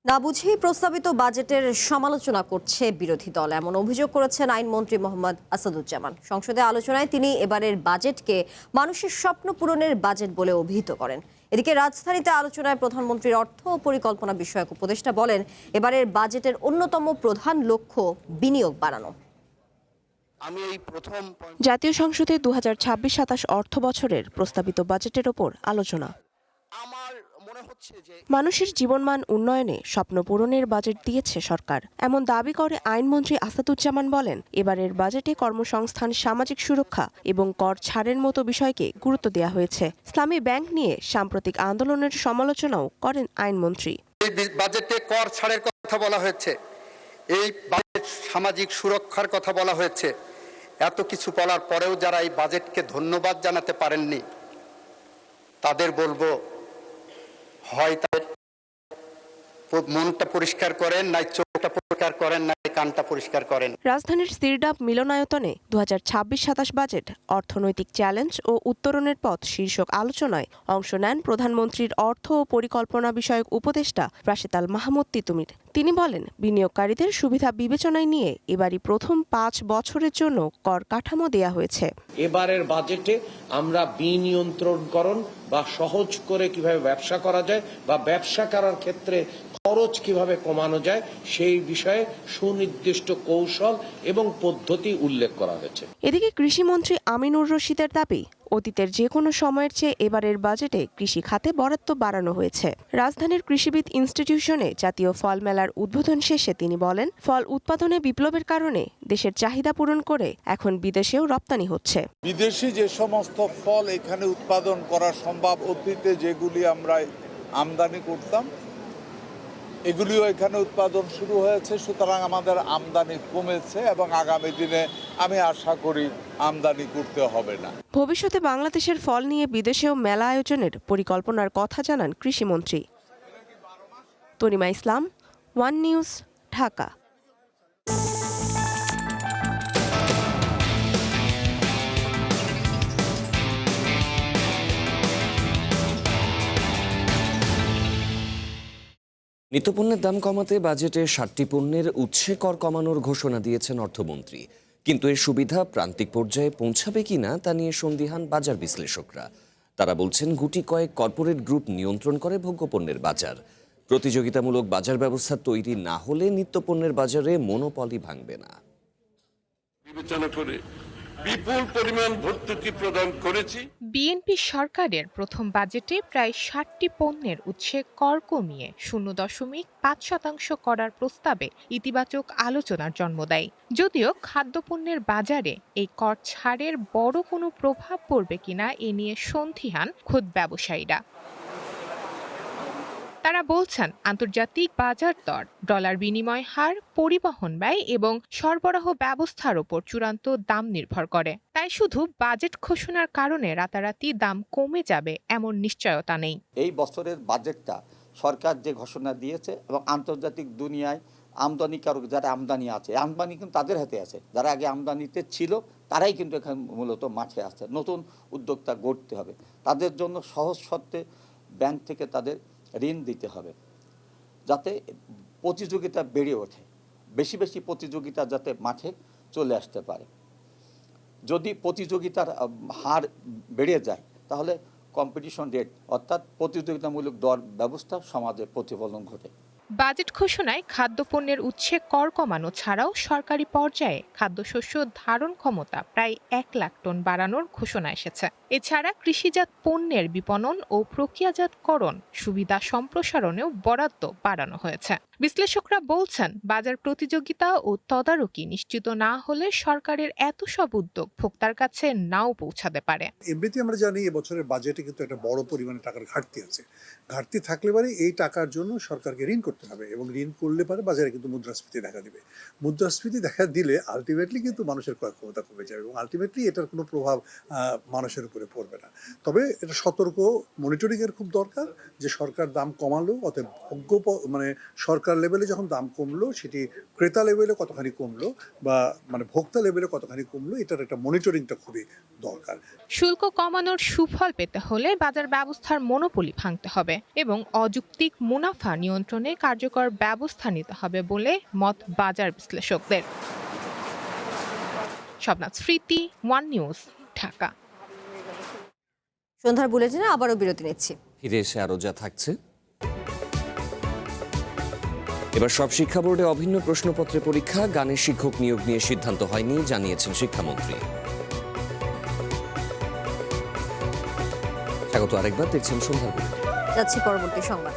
না বুঝেই প্রস্তাবিত বাজেটের সমালোচনা করছে বিরোধী দল, এমন অভিযোগ করেছেন আইনমন্ত্রী মোহাম্মদ আসাদুজ্জামান। সংসদে আলোচনায় তিনি এবারের বাজেটকে মানুষের স্বপ্ন পূরণের বাজেট বলে অভিহিত করেন। এদিকে রাজধানীতে আলোচনায় প্রধানমন্ত্রীর অর্থ ও পরিকল্পনা বিষয়ক উপদেষ্টা বলেন, এবারের বাজেটের অন্যতম প্রধান লক্ষ্য বিনিয়োগ বাড়ানো। জাতীয় সংসদে 2026-27 অর্থ বছরের প্রস্তাবিত বাজেটের ওপর আলোচনা। মানুষের জীবনমান উন্নয়নে স্বপ্ন পূরণের বাজেট দিয়েছে সরকার, এমন দাবি করে আইনমন্ত্রী আসাদুজ্জামান বলেন, এবারের বাজেটে কর্মসংস্থান, সামাজিক সুরক্ষা এবং কর ছাড়ের মতো বিষয়কে গুরুত্ব দেওয়া হয়েছে। ইসলামী ব্যাংক নিয়ে সাম্প্রতিক আন্দোলনের সমালোচনাও করেন আইনমন্ত্রী। এই বাজেটে কর ছাড়ের কথা বলা হয়েছে, এই বাজেট সামাজিক সুরক্ষার কথা বলা হয়েছে। এত কিছু বলার পরেও যারা এই বাজেটকে ধন্যবাদ জানাতে পারেননি, তাদের বলবো, হয় তাদের মনটা পরিষ্কার করেন, নাই চোখটা পরিষ্কার করেন, নাই কানটা পরিষ্কার করেন। রাজধানীর সিরডাপ মিলনায়তনে 2026-27 বাজেট, অর্থনৈতিক চ্যালেঞ্জ ও উত্তরণের পথ শীর্ষক আলোচনায় অংশ নেন প্রধানমন্ত্রীর অর্থ ও পরিকল্পনা বিষয়ক উপদেষ্টা রাশেদ আল মাহমুদ তিতুমির। তিনি বলেন, বিনিয়োগকারীদের সুবিধা বিবেচনায় নিয়ে এবারই প্রথম 5 বছরের জন্য কর কাঠামো দেয়া হয়েছে। এবারের বাজেটে আমরা বিনিয়ন্ত্রণকরণ বা সহজ করে কিভাবে ব্যবসা করা যায় বা ব্যবসা করার ক্ষেত্রে খরচ কিভাবে কমানো যায় সেই বিষয়ে সুনির্দিষ্ট কৌশল এবং পদ্ধতি উল্লেখ করা হয়েছে। এদিকে কৃষিমন্ত্রী আমিনুর রশিদের দাবি, অতীতের যে কোনো সময়ের চেয়ে এবারের বাজেটে কৃষি খাতে বরাদ্দ বাড়ানো হয়েছে। রাজধানীর কৃষিবিদ ইনস্টিটিউশনে জাতীয় ফল মেলার উদ্বোধন শেষে তিনি বলেন, ফল উৎপাদনে বিপ্লবের কারণে দেশের চাহিদা পূরণ করে এখন বিদেশেও রপ্তানি হচ্ছে। বিদেশি যে সমস্ত ফল এখানে উৎপাদন করা সম্ভব, অতীতে যেগুলি আমরা আমদানি করতাম, এগুলিও এখানে উৎপাদন শুরু হয়েছে। সুতরাং আমাদের আমদানি কমেছে এবং আগামী দিনে আমি আশা করি আমদানি করতে হবে না। ভবিষ্যতে বাংলাদেশের ফল নিয়ে বিদেশেও মেলা আয়োজনের পরিকল্পনার কথা জানান কৃষিমন্ত্রী। তনিমা ইসলাম, ওয়ান নিউজ, ঢাকা। নিত্যপণ্যের দাম কমাতে বাজেটে 60টি পণ্যের উৎসে কর কমানোর ঘোষণা দিয়েছেন অর্থমন্ত্রী। কিন্তু এর সুবিধা প্রান্তিক পর্যায়ে পৌঁছাবে কিনা তা নিয়ে সন্দিহান বাজার বিশ্লেষকরা। তারা বলছেন, গুটি কয়েক কর্পোরেট গ্রুপ নিয়ন্ত্রণ করে ভোগ্যপণ্যের বাজার। প্রতিযোগিতামূলক বাজার ব্যবস্থা তৈরি না হলে নিত্যপণ্যের বাজারে মনোপলি ভাঙবে না। বিবেচনা করে বিপুল পরিমাণ ভর্তুকি প্রদান করেছি। বিএনপি সরকারের প্রথম বাজেটে প্রায় ৬০টি পণ্যের উৎসে কর কমিয়ে ০.৫% করার প্রস্তাবে ইতিবাচক আলোচনার জন্ম দেয়। যদিও খাদ্যপণ্যের বাজারে এই কর ছাড়ের বড় কোনো প্রভাব পড়বে কিনা এ নিয়ে সন্দিহান খোদ ব্যবসায়ীরা। তারা বলছেন আন্তর্জাতিক বাজার দর, ডলার বিনিময় হার, পরিবহন ব্যয় এবং সরবরাহ ব্যবস্থার ওপর চূড়ান্ত দাম নির্ভর করে। তাই শুধু বাজেট ঘোষণার কারণে রাতারাতি দাম কমে যাবে এমন নিশ্চয়তা নেই। এই বছরের বাজেটটা সরকার যে ঘোষণা দিয়েছে এবং আন্তর্জাতিক দুনিয়ায় আমদানিকারক যারা আমদানি আছে, আমদানি কিন্তু তাদের হাতে আছে। যারা আগে আমদানিতে ছিল তারাই কিন্তু এখানে মূলত মাঠে আছে। নতুন উদ্যোক্তা গড়তে হবে, তাদের জন্য সহজ শর্তে ব্যাংক থেকে তাদের ঋণ দিতে হবে, যাতে প্রতিযোগিতা বেড়ে ওঠে, বেশি বেশি প্রতিযোগিতা যাতে মাঠে চলে আসতে পারে। যদি প্রতিযোগিতার হার বেড়ে যায় তাহলে কম্পিটিশন রেট অর্থাৎ প্রতিযোগিতামূলক দর ব্যবস্থা সমাজে প্রতিফলন ঘটে। বাজেট ঘোষণায় খাদ্যপণ্যের উৎসে কর কমানো ছাড়াও সরকারি পর্যায়ে খাদ্যশস্য ধারণ ক্ষমতা প্রায় ১ লাখ টন বাড়ানোর ঘোষণা এসেছে। এছাড়া কৃষিজাত পণ্যের বিপণন ও প্রক্রিয়াজাতকরণ সুবিধা সম্প্রসারণেও বরাদ্দ বাড়ানো হয়েছে। বিশ্লেষকরা বলছেন বাজার প্রতিযোগিতা ও তদারকি নিশ্চিত না হলে সরকারের এত সব উদ্যোগ ভোক্তার কাছে নাও পৌঁছাতে পারে। এমনিতে আমরা জানি এবছরের বাজেটে কিন্তু একটা বড় পরিমাণে টাকার ঘাটতি আছে। ঘাটতি থাকলে পারে এই টাকার জন্য সরকারকে ঋণ করতে হবে এবং ঋণ করলে পারে বাজারে কিন্তু মুদ্রাস্ফীতি দেখা দিবে। মুদ্রাস্ফীতি দেখা দিলে আলটিমেটলি কিন্তু মানুষের ক্রয় ক্ষমতা কমে যাবে এবং আলটিমেটলি এটার কোনো প্রভাব মানুষের উপরে পড়বে না। তবে এটা সতর্ক মনিটরিংয়ের খুব দরকার যে সরকার দাম কমালো, অতএব মানে সরকার লেভেলে যখন দাম কমলো সেটি ক্রেতা লেভেলে কতখানি কমলো বা মানে ভোক্তা লেভেলে কতখানি কমলো, এটার একটা মনিটরিংটা খুবই দরকার। শুল্ক কমানোর সুফল পেতে হলে বাজার ব্যবস্থার মনোপলি ভাঙতে হবে এবং অযৌক্তিক মুনাফা নিয়ন্ত্রণে কার্যকর ব্যবস্থা নিতে হবে বলে মত বাজার বিশ্লেষকদের। শবনাজ স্মৃতি, ওয়ান নিউজ, ঢাকা। সন্ধ্যার বুলেটিনে আবারও বিরতি নিচ্ছি। ফিরে এসে আরো যা থাকছে। এবার সব শিক্ষা বোর্ডে অভিন্ন প্রশ্নপত্রে পরীক্ষা, গানের শিক্ষক নিয়োগ নিয়ে সিদ্ধান্ত হয়নি জানিয়েছেন শিক্ষামন্ত্রী। স্বাগত আরেকবার, দেখছেন সন্ধ্যার বুলেটিন। যাচ্ছি পরবর্তী সংবাদ।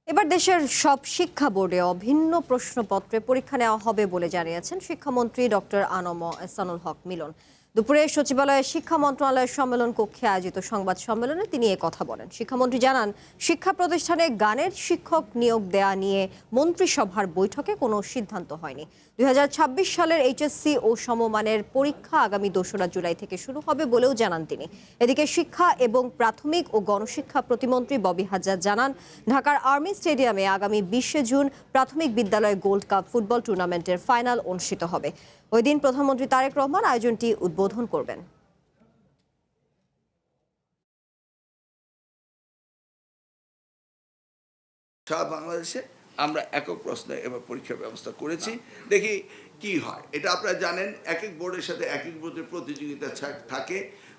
এবার দেশের সব শিক্ষা বোর্ডে অভিন্ন প্রশ্নপত্রে পরীক্ষা নেওয়া হবে বলে জানিয়েছেন শিক্ষামন্ত্রী ডক্টর আনম এহসানুল হক মিলন। দুপুরে সচিবালয়ে শিক্ষা মন্ত্রণালয়ের সম্মেলন কক্ষে আয়োজিত সংবাদ সম্মেলনে তিনি কথা বলেন। শিক্ষামন্ত্রী জানান, শিক্ষা প্রতিষ্ঠানে গানের শিক্ষক নিয়োগ দেয়া নিয়ে মন্ত্রিসভার বৈঠকে কোনো সিদ্ধান্ত হয়নি। 2026 সালের এইচএসসি ও সমমানের পরীক্ষা আগামী 2রা জুলাই থেকে শুরু হবে বলেও জানান তিনি। এদিকে শিক্ষা এবং প্রাথমিক ও গণশিক্ষা প্রতিমন্ত্রী ববি হাজার জানান, ঢাকার আর্মি স্টেডিয়ামে আগামী 20 জুন প্রাথমিক বিদ্যালয় গোল্ড কাপ ফুটবল টুর্নামেন্টের ফাইনাল অনুষ্ঠিত হবে। ওই দিন প্রধানমন্ত্রী তারেক রহমান আয়োজনটি উদ্বোধন করবেন। সারা বাংলাদেশে আমরা একক প্রশ্নে এবার পরীক্ষার ব্যবস্থা করেছি, দেখি কি হয়। এটা আপনারা জানেন, এক এক বোর্ডের সাথে এক এক বোর্ডের প্রতিযোগিতা থাকে।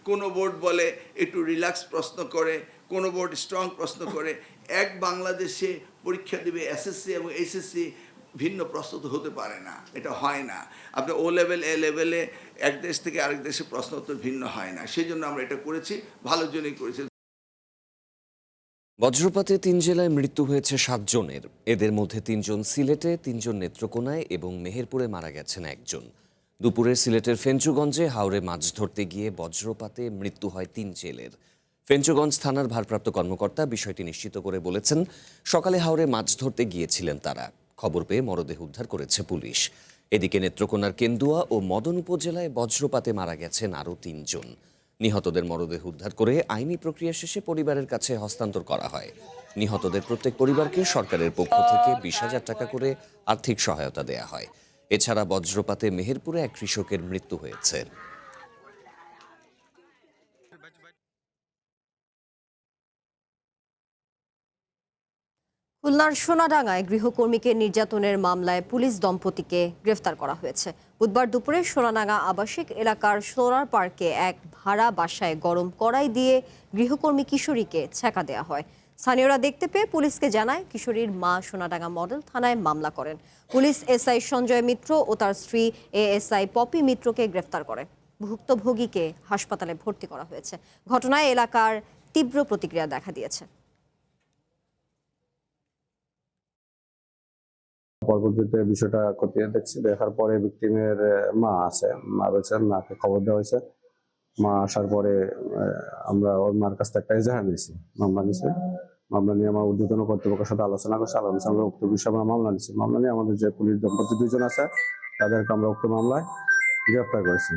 কোনো বোর্ড বলে একটু রিল্যাক্স প্রশ্ন করে, কোনো বোর্ড স্ট্রং প্রশ্ন করে। এক বাংলাদেশে পরীক্ষা দেবে এসএসসি এবং এইচএসসি ভিন্ন প্রস্তুত হতে পারে না, এটা হয় না। আপনি ও লেভেল এ লেভেলে এক দেশ থেকে আরেক দেশে প্রশ্ন উত্তর ভিন্ন হয় না, সেই জন্য আমরা এটা করেছি, ভালোর জন্যই করেছি। বজ্রপাতে 3 জেলায় মৃত্যু হয়েছে 7 জনের। এদের মধ্যে 3 জন সিলেটে, 3 জন নেত্রকোনায় এবং মেহেরপুরে মারা গেছেন 1 জন। দুপুরে সিলেটের ফেঞ্চুগঞ্জে হাওরে মাছ ধরতে গিয়ে বজ্রপাতে মৃত্যু হয় 3 জেলের। ফেঞ্চুগঞ্জ থানার ভারপ্রাপ্ত কর্মকর্তা বিষয়টি নিশ্চিত করে বলেছেন, সকালে হাওরে মাছ ধরতে গিয়েছিলেন তারা। খবর পেয়ে মরদেহ উদ্ধার করেছে পুলিশ। এদিকে নেত্রকোনার কেন্দুয়া ও মদন উপজেলায় বজ্রপাতে মারা গেছেন আরও 3 জন। নিহতদের মরদেহ উদ্ধার করে আইনি প্রক্রিয়া শেষে পরিবারের কাছে হস্তান্তর করা হয়। নিহতদের প্রত্যেক পরিবারকে সরকারের পক্ষ থেকে 20,000 টাকা করে আর্থিক সহায়তা দেয়া হয়। এছাড়া বজ্রপাতে মেহেরপুরে এক কৃষকের মৃত্যু হয়েছে। খুলনার সোনাডাঙ্গায় গৃহকর্মীকে নির্যাতনের মামলায় পুলিশ দম্পতিকে গ্রেফতার করা হয়েছে। বুধবার দুপুরে সোনাডাঙ্গা আবাসিক এলাকার সোলার পার্কে এক ভাড়া বাসায় গরম কড়াই দিয়ে গৃহকর্মী কিশোরীকে ছ্যাঁকা দেওয়া হয়। স্থানীয়রা দেখতে পেয়ে পুলিশকে জানায়, কিশোরীর মা সোনাডাঙ্গা মডেল থানায় মামলা করেন। পুলিশ এসআই সঞ্জয় মিত্র ও তার স্ত্রী এএসআই পপি মিত্রকে গ্রেফতার করে। ভুক্তভোগীকে হাসপাতালে ভর্তি করা হয়েছে। ঘটনায় এলাকার তীব্র প্রতিক্রিয়া দেখা দিয়েছে। পরবর্তীতে বিষয়টা খতিয়ে দেখছি, দেখার পরে ভিকটিমের মা আছে, মা বলছেন, মাকে খবর দেওয়া হয়েছে। মা আসার পরে আমরা ওর মার কাছ থেকে একটা এজাহার নিয়েছি, মামলা নিয়েছি। মামলা নিয়ে আমার ঊর্ধ্বতন কর্তৃপক্ষের সাথে আলোচনা করছি। আমরা উক্ত বিষয়ে আমরা মামলা নিয়েছি। মামলা নিয়ে আমাদের যে পুলিশ দম্পতি 2 জন আছে, তাদেরকে আমরা উক্ত মামলায় গ্রেফতার করেছি।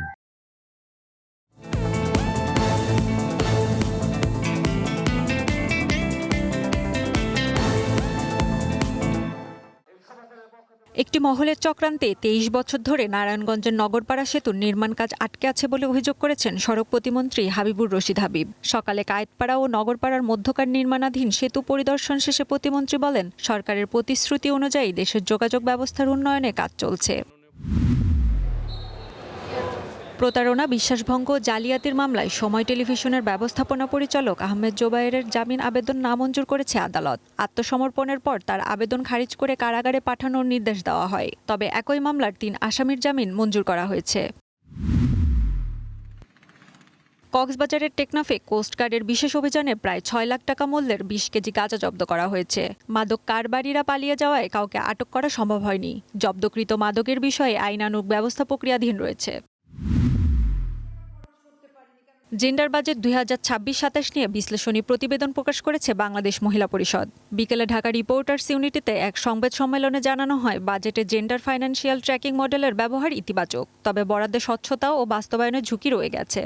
একটি মহলের চক্রান্তে 23 বছর ধরে নারায়ণগঞ্জের নগরপাড়া সেতুর নির্মাণ কাজ আটকে আছে বলে অভিযোগ করেছেন সড়ক প্রতিমন্ত্রী হাবিবুর রশিদ হাবিব। সকালে কায়েতপাড়া ও নগরপাড়ার মধ্যকার নির্মাণাধীন সেতু পরিদর্শন শেষে প্রতিমন্ত্রী বলেন, সরকারের প্রতিশ্রুতি অনুযায়ী দেশের যোগাযোগ ব্যবস্থার উন্নয়নে কাজ চলছে। প্রতারণা, বিশ্বাসভঙ্গ, জালিয়াতির মামলায় সময় টেলিভিশনের ব্যবস্থাপনা পরিচালক আহমেদ জোবায়েরের জামিন আবেদন নামঞ্জুর করেছে আদালত। আত্মসমর্পণের পর তার আবেদন খারিজ করে কারাগারে পাঠানোর নির্দেশ দেওয়া হয়। তবে একই মামলার 3 আসামির জামিন মঞ্জুর করা হয়েছে। কক্সবাজারের টেকনাফে কোস্টগার্ডের বিশেষ অভিযানে প্রায় 6 লাখ টাকা মূল্যের 20 কেজি গাঁজা জব্দ করা হয়েছে। মাদক কারবারিরা পালিয়ে যাওয়ায় কাউকে আটক করা সম্ভব হয়নি। জব্দকৃত মাদকের বিষয়ে আইনানুগ ব্যবস্থা প্রক্রিয়াধীন রয়েছে। জেন্ডার বাজেট 2026-27 নিয়ে বিশ্লেষণী প্রতিবেদন প্রকাশ করেছে বাংলাদেশ মহিলা পরিষদ। বিকেলে ঢাকা রিপোর্টার্স ইউনিটিতে এক সংবাদ সম্মেলনে জানানো হয়, বাজেটে জেন্ডার ফাইন্যান্সিয়াল ট্র্যাকিং মডেলের ব্যবহার ইতিবাচক, তবে বরাদ্দে স্বচ্ছতা ও বাস্তবায়নের ঝুঁকি রয়ে গেছে।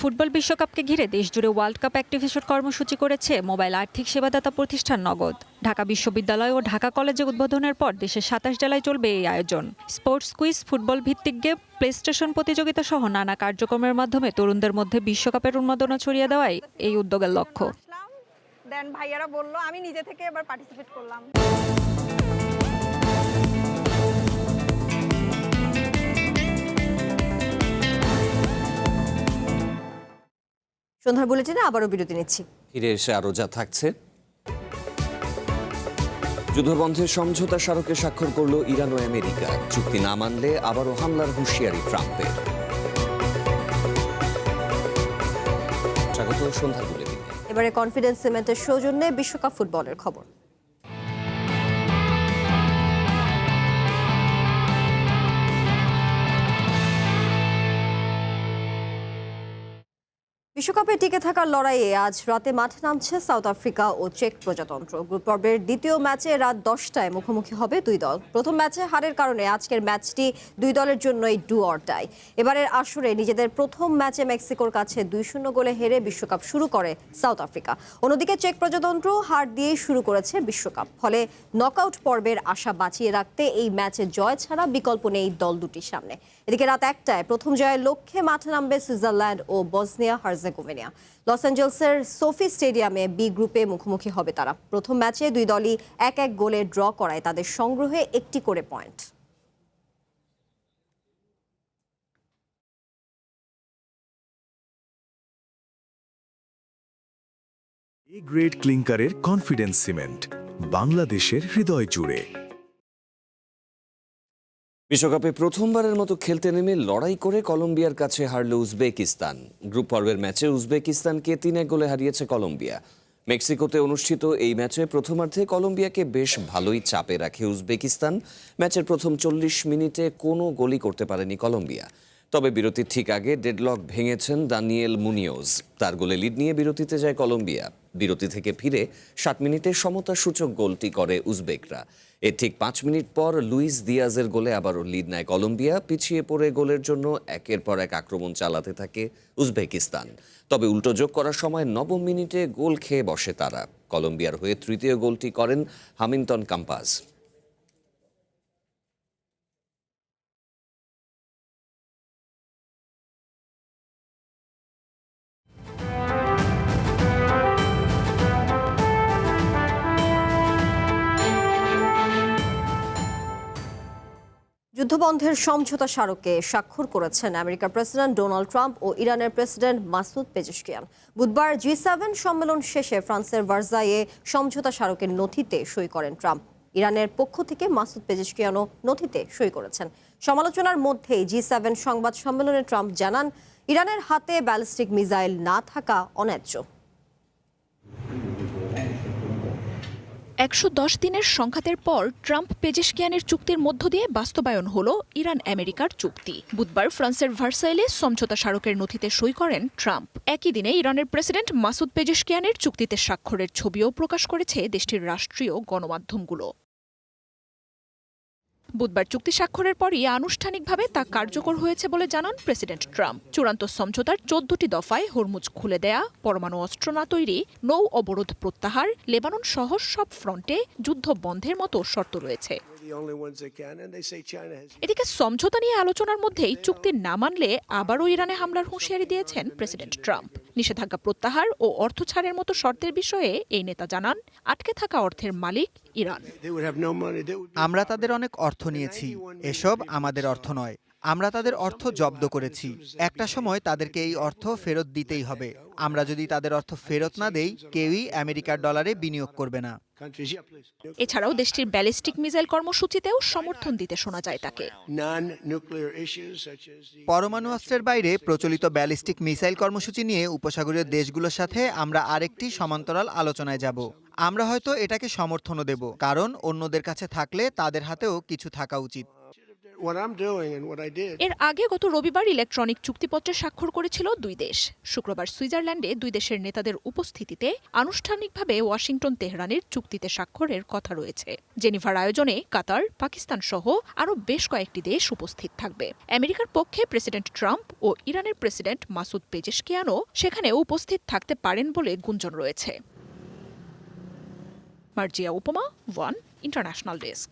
ফুটবল বিশ্বকাপকে ঘিরে দেশজুড়ে ওয়ার্ল্ড কাপ অ্যাক্টিভেশন কর্মসূচি করেছে মোবাইল আর্থিক সেবাদাতা প্রতিষ্ঠান নগদ। ঢাকা বিশ্ববিদ্যালয় ও ঢাকা কলেজে উদ্বোধনের পর দেশের 27 জেলায় চলবে এই আয়োজন। স্পোর্টস কুইজ, ফুটবল ভিত্তিক গেম, প্লেস্টেশন প্রতিযোগিতা সহ নানা কার্যক্রমের মাধ্যমে তরুণদের মধ্যে বিশ্বকাপের উন্মাদনা ছড়িয়ে দেওয়াই এই উদ্যোগের লক্ষ্য। ভাইয়ারা বলল, আমি নিজে থেকে এবার পার্টিসিপেট করলাম। সন্ধ্যার বুলেটিনে আবারও বিরতি নিচ্ছি। ফিরে এসে আরও যা থাকছে। যুদ্ধবন্ধের সমঝোতা স্মারকে স্বাক্ষর করল ইরান ও আমেরিকা। চুক্তি না মানলে আবারও হামলার হুঁশিয়ারি ট্রাম্পের। স্বাগত সন্ধ্যার বুলেটিনে। এবারে কনফিডেন্স সিমেন্টের সৌজন্যে বিশ্বকাপ ফুটবলের খবর। বিশ্বকাপে টিকে থাকার লড়াইয়ে আজ রাতে মাঠে নামছে সাউথ আফ্রিকা ও চেক প্রজাতন্ত্র। গ্রুপ পর্বের দ্বিতীয় ম্যাচে রাত 10টায় মুখোমুখি হবে 2 দল। প্রথম ম্যাচে হারের কারণে আজকের ম্যাচটি 2 দলের জন্যই ডু অর ডাই। এবারের আসরে নিজেদের প্রথম ম্যাচে মেক্সিকোর কাছে 2-0 গোলে হেরে বিশ্বকাপ শুরু করে সাউথ আফ্রিকা। অন্যদিকে চেক প্রজাতন্ত্র হার দিয়েই শুরু করেছে বিশ্বকাপ। ফলে নকআউট পর্বের আশা বাঁচিয়ে রাখতে এই ম্যাচে জয় ছাড়া বিকল্প নেই দল দুটির সামনে। এদিকে রাত 1টায় প্রথম জয়ের লক্ষ্যে মাঠে নামবে সুইজারল্যান্ড ও বসনিয়া হার্জেগোভিনা। লস অ্যাঞ্জেলসের সোফি স্টেডিয়ামে বি গ্রুপে মুখোমুখি হবে তারা। প্রথম ম্যাচে 2 দলই 1-1 গোলে ড্র করায় তাদের সংগ্রহে 1টি করে পয়েন্ট। এ গ্রেড ক্লিংকারের কনফিডেন্স সিমেন্ট, বাংলাদেশের হৃদয় জুড়ে। বিশ্বকাপে প্রথমবারের মতো খেলতে নেমে লড়াই করে কলম্বিয়ার কাছে হারল উজবেকিস্তান। গ্রুপ পর্বের ম্যাচে উজবেকিস্তানকে 3-1 গোলে হারিয়েছে কলম্বিয়া। মেক্সিকোতে অনুষ্ঠিত এই ম্যাচে প্রথমার্ধে কলম্বিয়াকে বেশ ভালোই চাপে রাখে উজবেকিস্তান। ম্যাচের প্রথম 40 মিনিটে কোনো গোলই করতে পারেনি কলম্বিয়া। তবে বিরতির ঠিক আগে ডেডলক ভেঙেছেন দানিয়েল মুনিওজ। তার গোলে লিড নিয়ে বিরতিতে যায় কলম্বিয়া। বিরতি থেকে ফিরে 60 মিনিটে সমতাসূচক গোলটি করে উজবেকরা। এর ঠিক 5 মিনিট পর লুইস দিয়াজের গোলে আবারও লিড নেয় কলম্বিয়া। পিছিয়ে পড়ে গোলের জন্য একের পর এক আক্রমণ চালাতে থাকে উজবেকিস্তান। তবে উল্টো যোগ করার সময় 9 মিনিটে গোল খেয়ে বসে তারা। কলম্বিয়ার হয়ে তৃতীয় গোলটি করেন হামিল্টন কাম্পাস। যুদ্ধবন্ধের সমঝোতা স্মারকে স্বাক্ষর করেছেন আমেরিকার প্রেসিডেন্ট ডোনাল্ড ট্রাম্প ও ইরানের প্রেসিডেন্ট মাসুদ পেজেশকিয়ান। বুধবার G7 সম্মেলন শেষে ফ্রান্সের ভার্সাইয়ে সমঝোতা স্মারকের নথিতে সই করেন ট্রাম্প। ইরানের পক্ষ থেকে মাসুদ পেজেশকিয়ানও নথিতে সই করেছেন। সমালোচনার মধ্যেই G7 সংবাদ সম্মেলনে ট্রাম্প জানান, ইরানের হাতে ব্যালিস্টিক মিসাইল না থাকা অন্যায্য। 110 দিনের সংঘাতের পর ট্রাম্প পেজেশকিয়ানের চুক্তির মধ্য দিয়ে বাস্তবায়ন হলো ইরান আমেরিকার চুক্তি। বুধবার ফ্রান্সের ভার্সাইলে সমঝোতা স্মারকের নথিতে সই করেন ট্রাম্প। একই দিনে ইরানের প্রেসিডেন্ট মাসুদ পেজেশকিয়ানের চুক্তিতে স্বাক্ষরের ছবিও প্রকাশ করেছে দেশটির রাষ্ট্রীয় গণমাধ্যমগুলো। বুধবার চুক্তি স্বাক্ষরের পরই আনুষ্ঠানিকভাবে তা কার্যকর হয়েছে বলে জানান প্রেসিডেন্ট ট্রাম্প। চূড়ান্ত সমঝোতার 14টি দফায় হরমুজ খুলে দেয়া, পরমাণু অস্ত্র না তৈরি, নৌ অবরোধ প্রত্যাহার, লেবানন সহ সব ফ্রন্টে যুদ্ধ বন্ধের মতো শর্ত রয়েছে। এদিকে সমঝোতা নিয়ে আলোচনার মধ্যেই চুক্তি না মানলে আবারও ইরানে হামলার হুঁশিয়ারি দিয়েছেন প্রেসিডেন্ট ট্রাম্প। নিষেধাজ্ঞা প্রত্যাহার ও অর্থ ছাড়ের মতো শর্তের বিষয়ে এই নেতা জানান, আটকে থাকা অর্থের মালিক ইরান। আমরা তাদের অনেক অর্থ নিয়েছি, এসব আমাদের অর্থ নয়। আমরা তাদের অর্থ জব্দ করেছি। একটা সময় তাদেরকে এই অর্থ ফেরত দিতেই হবে। আমরা যদি তাদের অর্থ ফেরত না দেই, কেউই আমেরিকার ডলারে বিনিয়োগ করবে না। এছাড়াও দেশটির ব্যালিস্টিক মিসাইল কর্মসূচিতেও সমর্থন দিতে শোনা যায় তাকে। পরমাণু অস্ত্রের বাইরে প্রচলিত ব্যালিস্টিক মিসাইল কর্মসূচি নিয়ে উপসাগরীয় দেশগুলোর সাথে আমরা আরেকটি সমান্তরাল আলোচনায় যাব। আমরা হয়তো এটাকে সমর্থনও দেব, কারণ অন্যদের কাছে থাকলে তাদের হাতেও কিছু থাকা উচিত। এর আগে গত রবিবার ইলেকট্রনিক চুক্তিপত্রে স্বাক্ষর করেছিল দুই দেশ। শুক্রবার সুইজারল্যান্ডে দুই দেশের নেতাদের উপস্থিতিতে আনুষ্ঠানিকভাবে ওয়াশিংটন তেহরানের চুক্তিতে স্বাক্ষরের কথা রয়েছে। জেনিভার আয়োজনে কাতার, পাকিস্তান সহ আরও বেশ কয়েকটি দেশ উপস্থিত থাকবে। আমেরিকার পক্ষে প্রেসিডেন্ট ট্রাম্প ও ইরানের প্রেসিডেন্ট মাসুদ পেজেশকিয়ানও সেখানে উপস্থিত থাকতে পারেন বলে গুঞ্জন রয়েছে। মার্জিয়া উপমা, ওয়ান ইন্টারন্যাশনাল ডেস্ক।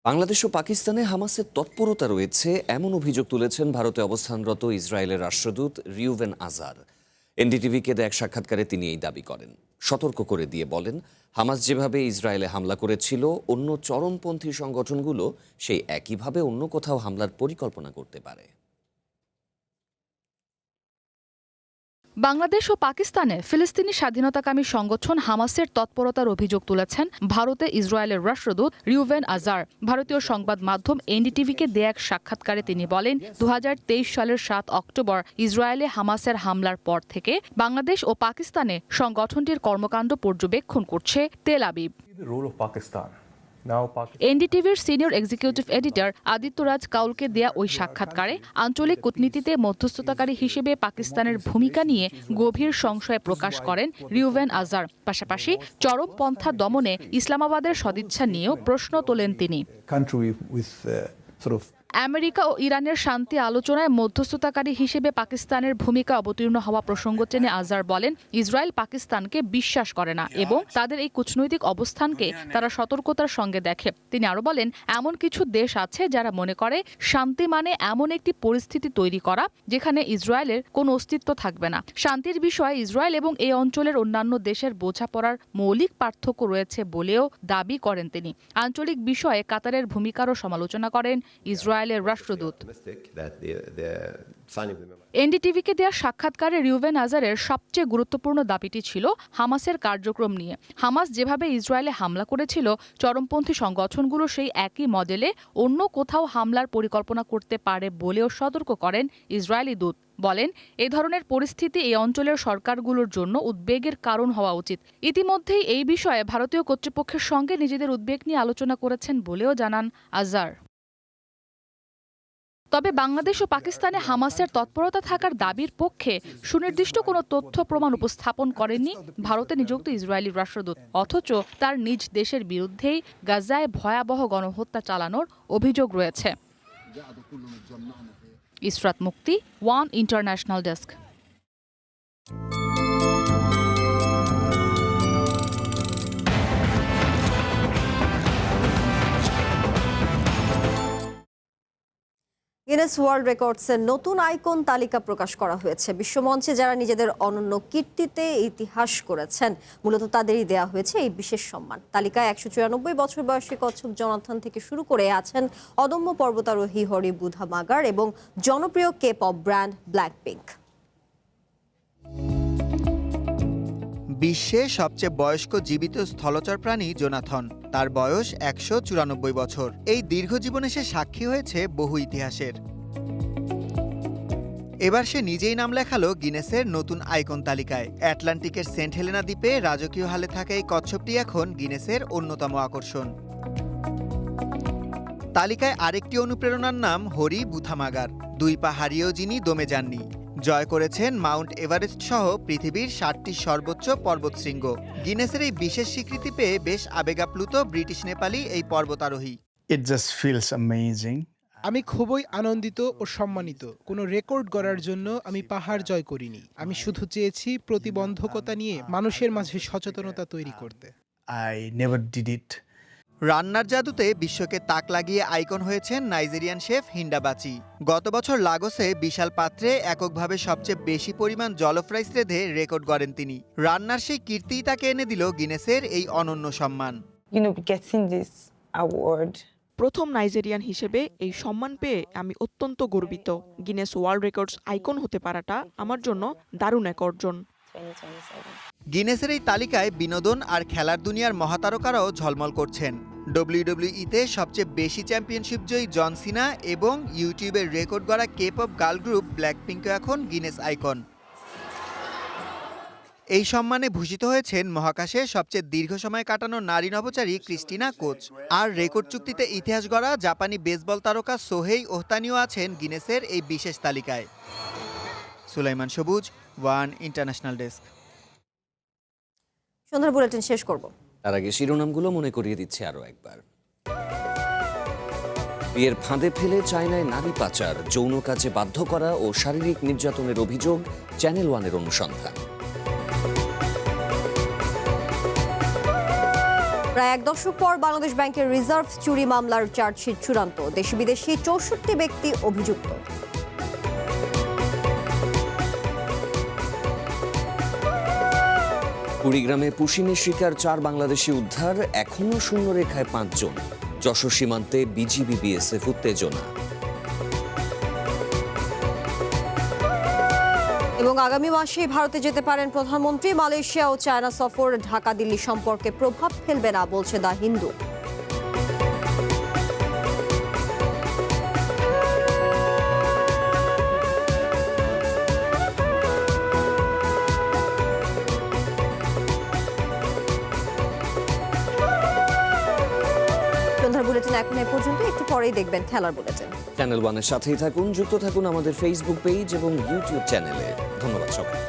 বাংলাদেশ ও পাকিস্তানে হামাসের তৎপরতা রয়েছে এমন অভিযোগ তুলেছেন ভারতে অবস্থানরত ইসরায়েলের রাষ্ট্রদূত রিউভেন আজার। এনডিটিভিকে দেয়া এক সাক্ষাৎকারে তিনি এই দাবি করেন। সতর্ক করে দিয়ে বলেন, হামাস যেভাবে ইসরায়েলে হামলা করেছিল, অন্য চরমপন্থী সংগঠনগুলো সেই একইভাবে অন্য কোথাও হামলার পরিকল্পনা করতে পারে। বাংলাদেশ ও পাকিস্তানে ফিলিস্তিনি স্বাধীনতাকামী সংগঠন হামাসের তৎপরতার অভিযোগ তুলেছেন ভারতে ইসরায়েলের রাষ্ট্রদূত রিউভেন আজার। ভারতীয় সংবাদ মাধ্যম এনডিটিভিকে দেয়া এক সাক্ষাৎকারে তিনি বলেন, 2023 সালের 7 অক্টোবর ইসরায়েলে হামাসের হামলার পর থেকে বাংলাদেশ ও পাকিস্তানে সংগঠনটির কর্মকাণ্ড পর্যবেক্ষণ করছে তেল আবিব। এনডিটিভির senior executive editor Aditya Raj কাউলকে দেয়া ওই সাক্ষাৎকারে আঞ্চলিক কূটনীতিতে মধ্যস্থতাকারী হিসেবে পাকিস্তানের ভূমিকা নিয়ে গভীর সংশয় প্রকাশ করেন রিউভেন আজার। পাশাপাশি চরমপন্থা দমনে ইসলামাবাদের সদিচ্ছা নিয়েও প্রশ্ন তোলেন তিনি। আমেরিকা ও ইরানের শান্তি আলোচনায় মধ্যস্থতাকারী হিসেবে পাকিস্তানের ভূমিকা অবতীর্ণ হওয়া প্রসঙ্গ টেনে আজার বলেন, ইসরায়েল পাকিস্তানকে বিশ্বাস করে না এবং তাদের এই কূটনৈতিক অবস্থানকে তারা সতর্কতার সঙ্গে দেখে। তিনি আরো বলেন, এমন কিছু দেশ আছে যারা মনে করে শান্তি মানে এমন একটি পরিস্থিতি তৈরি করা যেখানে ইসরায়েলের কোনো অস্তিত্ব থাকবে না। শান্তির বিষয়ে ইসরায়েল এবং এই অঞ্চলের অন্যান্য দেশের বোঝাপড়ার মৌলিক পার্থক্য রয়েছে বলেও দাবি করেন তিনি। আঞ্চলিক বিষয়ে কাতারের ভূমিকারও সমালোচনা করেন ইসরায়েলের রাষ্ট্রদূত। এনডিটিভিকে দেয়া সাক্ষাৎকারে রিউভেন আজারের সবচেয়ে গুরুত্বপূর্ণ দাবিটি ছিল হামাসের কার্যক্রম নিয়ে। হামাস যেভাবে ইসরায়েলে হামলা করেছিল, চরমপন্থী সংগঠনগুলো সেই একই মডেলে অন্য কোথাও হামলার পরিকল্পনা করতে পারে বলেও সতর্ক করেন ইসরায়েলি দূত। বলেন, এই ধরনের পরিস্থিতি এই অঞ্চলের সরকারগুলোর জন্য উদ্বেগের কারণ হওয়া উচিত। ইতিমধ্যেই এই বিষয়ে ভারতীয় কর্তৃপক্ষের সঙ্গে নিজেদের উদ্বেগ নিয়ে আলোচনা করেছেন বলেও জানান আজার। তবে বাংলাদেশ ও পাকিস্তানে হামাসের তৎপরতা থাকার দাবির পক্ষে সুনির্দিষ্ট কোনো তথ্য প্রমাণ উপস্থাপন করেননি ভারতে নিযুক্ত ইসরায়েলি রাষ্ট্রদূত। অথচ তার নিজ দেশের বিরুদ্ধেই গাজায় ভয়াবহ গণহত্যা চালানোর অভিযোগ রয়েছে। Israt Mukti, One International Desk. Guinness world রেকর্ডসের নতুন আইকন তালিকা প্রকাশ করা হয়েছে। বিশ্বমঞ্চে যারা নিজেদের অনন্য কীর্তিতে ইতিহাস করেছেন, মূলত তাদেরই দেয়া হয়েছে এই বিশেষ সম্মান। তালিকায় 194 বছর বয়সী কচ্ছপ জনাথন থেকে শুরু করে আছেন অদম্য পর্বতারোহী হরি বুধামাগার এবং জনপ্রিয় কে পপ ব্র্যান্ড ব্ল্যাকপিঙ্ক। বিশ্বে সবচেয়ে বয়স্ক জীবিত স্থলচর প্রাণী জোনাথন। তার বয়স 194 বছর। এই দীর্ঘ জীবনে সে সাক্ষী হয়েছে বহু ইতিহাসের। এবার সে নিজেই নাম লেখালো গিনেসের নতুন আইকন তালিকায়। অ্যাটলান্টিকের সেন্ট হেলেনা দ্বীপে রাজকীয় হালে থাকা এই কচ্ছপটি এখন গিনেসের অন্যতম আকর্ষণ। তালিকায় আরেকটি অনুপ্রেরণার নাম হরি বুধামাগার। 2 পা হারিয়েও যিনি দমে যাননি। জয় করেছেন মাউন্ট এভারেস্ট সহ পৃথিবীর 7টি সর্বোচ্চ পর্বতশৃঙ্গ। গিনেসের এই বিশেষ স্বীকৃতি পেয়ে বেশ আবেগাপ্লুত ব্রিটিশ নেপালি এই পর্বতারোহী। It just feels amazing. আমি খুবই আনন্দিত ও সম্মানিত। কোনো রেকর্ড গড়ার জন্য আমি পাহাড় জয় করিনি। আমি শুধু চেয়েছি প্রতিবন্ধকতা নিয়ে মানুষের মাঝে সচেতনতা তৈরি করতে। I never did it. রান্নার জাদুতে বিশ্বকে তাক লাগিয়ে আইকন হয়েছেন নাইজেরিয়ান শেফ হিন্ডাবাচি। গত বছর লাগোসে বিশাল পাত্রে এককভাবে সবচেয়ে বেশি পরিমাণ জলফ রাইস রেঁধে রেকর্ড গড়েন তিনি। রান্নার সেই কীর্তিই তাকে এনে দিল গিনেসের এই অনন্য সম্মান। প্রথম নাইজেরিয়ান হিসেবে এই সম্মান পেয়ে আমি অত্যন্ত গর্বিত। গিনেস ওয়ার্ল্ড রেকর্ডস আইকন হতে পারাটা আমার জন্য দারুণ এক অর্জন। গিনেসের এই তালিকায় বিনোদন আর খেলার দুনিয়ার মহাতারকারাও ঝলমল করছেন। WWE-তে সবচেয়ে বেশি চ্যাম্পিয়নশিপ জয়ী জন সিনা এবং ইউটিউবের রেকর্ড গড়া কে পপ গার্ল গ্রুপ ব্ল্যাকপিঙ্কও এখন গিনেস আইকন। এই সম্মানে ভূষিত হয়েছেন মহাকাশে সবচেয়ে দীর্ঘ সময় কাটানো নারী নভোচারী ক্রিস্টিনা কোচ। আর রেকর্ড চুক্তিতে ইতিহাস গড়া জাপানি বেসবল তারকা সোহেই ওহতানিও আছেন গিনেসের এই বিশেষ তালিকায়। সুলাইমান সবুজ, ওয়ান ইন্টারন্যাশনাল ডেস্ক। সন্ধ্যার বুলেটিন শেষ করব। তার আগে শিরোনামগুলো মনে করিয়ে দিচ্ছে আরও একবার। বিয়ের ফাঁদে ফেলে চায়নায় নারী পাচার, যৌন কাজে বাধ্য করা ও শারীরিক নির্যাতনের অভিযোগ, চ্যানেল ওয়ানের অনুসন্ধান। প্রায় 1 দশক পর বাংলাদেশ ব্যাংকের রিজার্ভ চুরি মামলার চার্জশিট চূড়ান্ত, দেশি বিদেশি 64 ব্যক্তি অভিযুক্ত। কুড়িগ্রামে পুশিনের শিকার 4 বাংলাদেশি উদ্ধার, এখনও শূন্যরেখায় 5 জন। যশোর সীমান্তে বিজিবি বিএসএফ উত্তেজনা। এবং আগামী মাসেই ভারতে যেতে পারেন প্রধানমন্ত্রী। মালয়েশিয়া ও চায়না সফর ঢাকা দিল্লি সম্পর্কে প্রভাব ফেলবে না বলছে দ্য হিন্দু। সন্ধ্যার বুলেটিন এখন এ পর্যন্ত। একটু পরেই দেখবেন খেলার বুলেটিন। চ্যানেল ওয়ানের সাথেই থাকুন, যুক্ত থাকুন আমাদের ফেসবুক পেজ এবং ইউটিউব চ্যানেলে। ধন্যবাদ সবাই।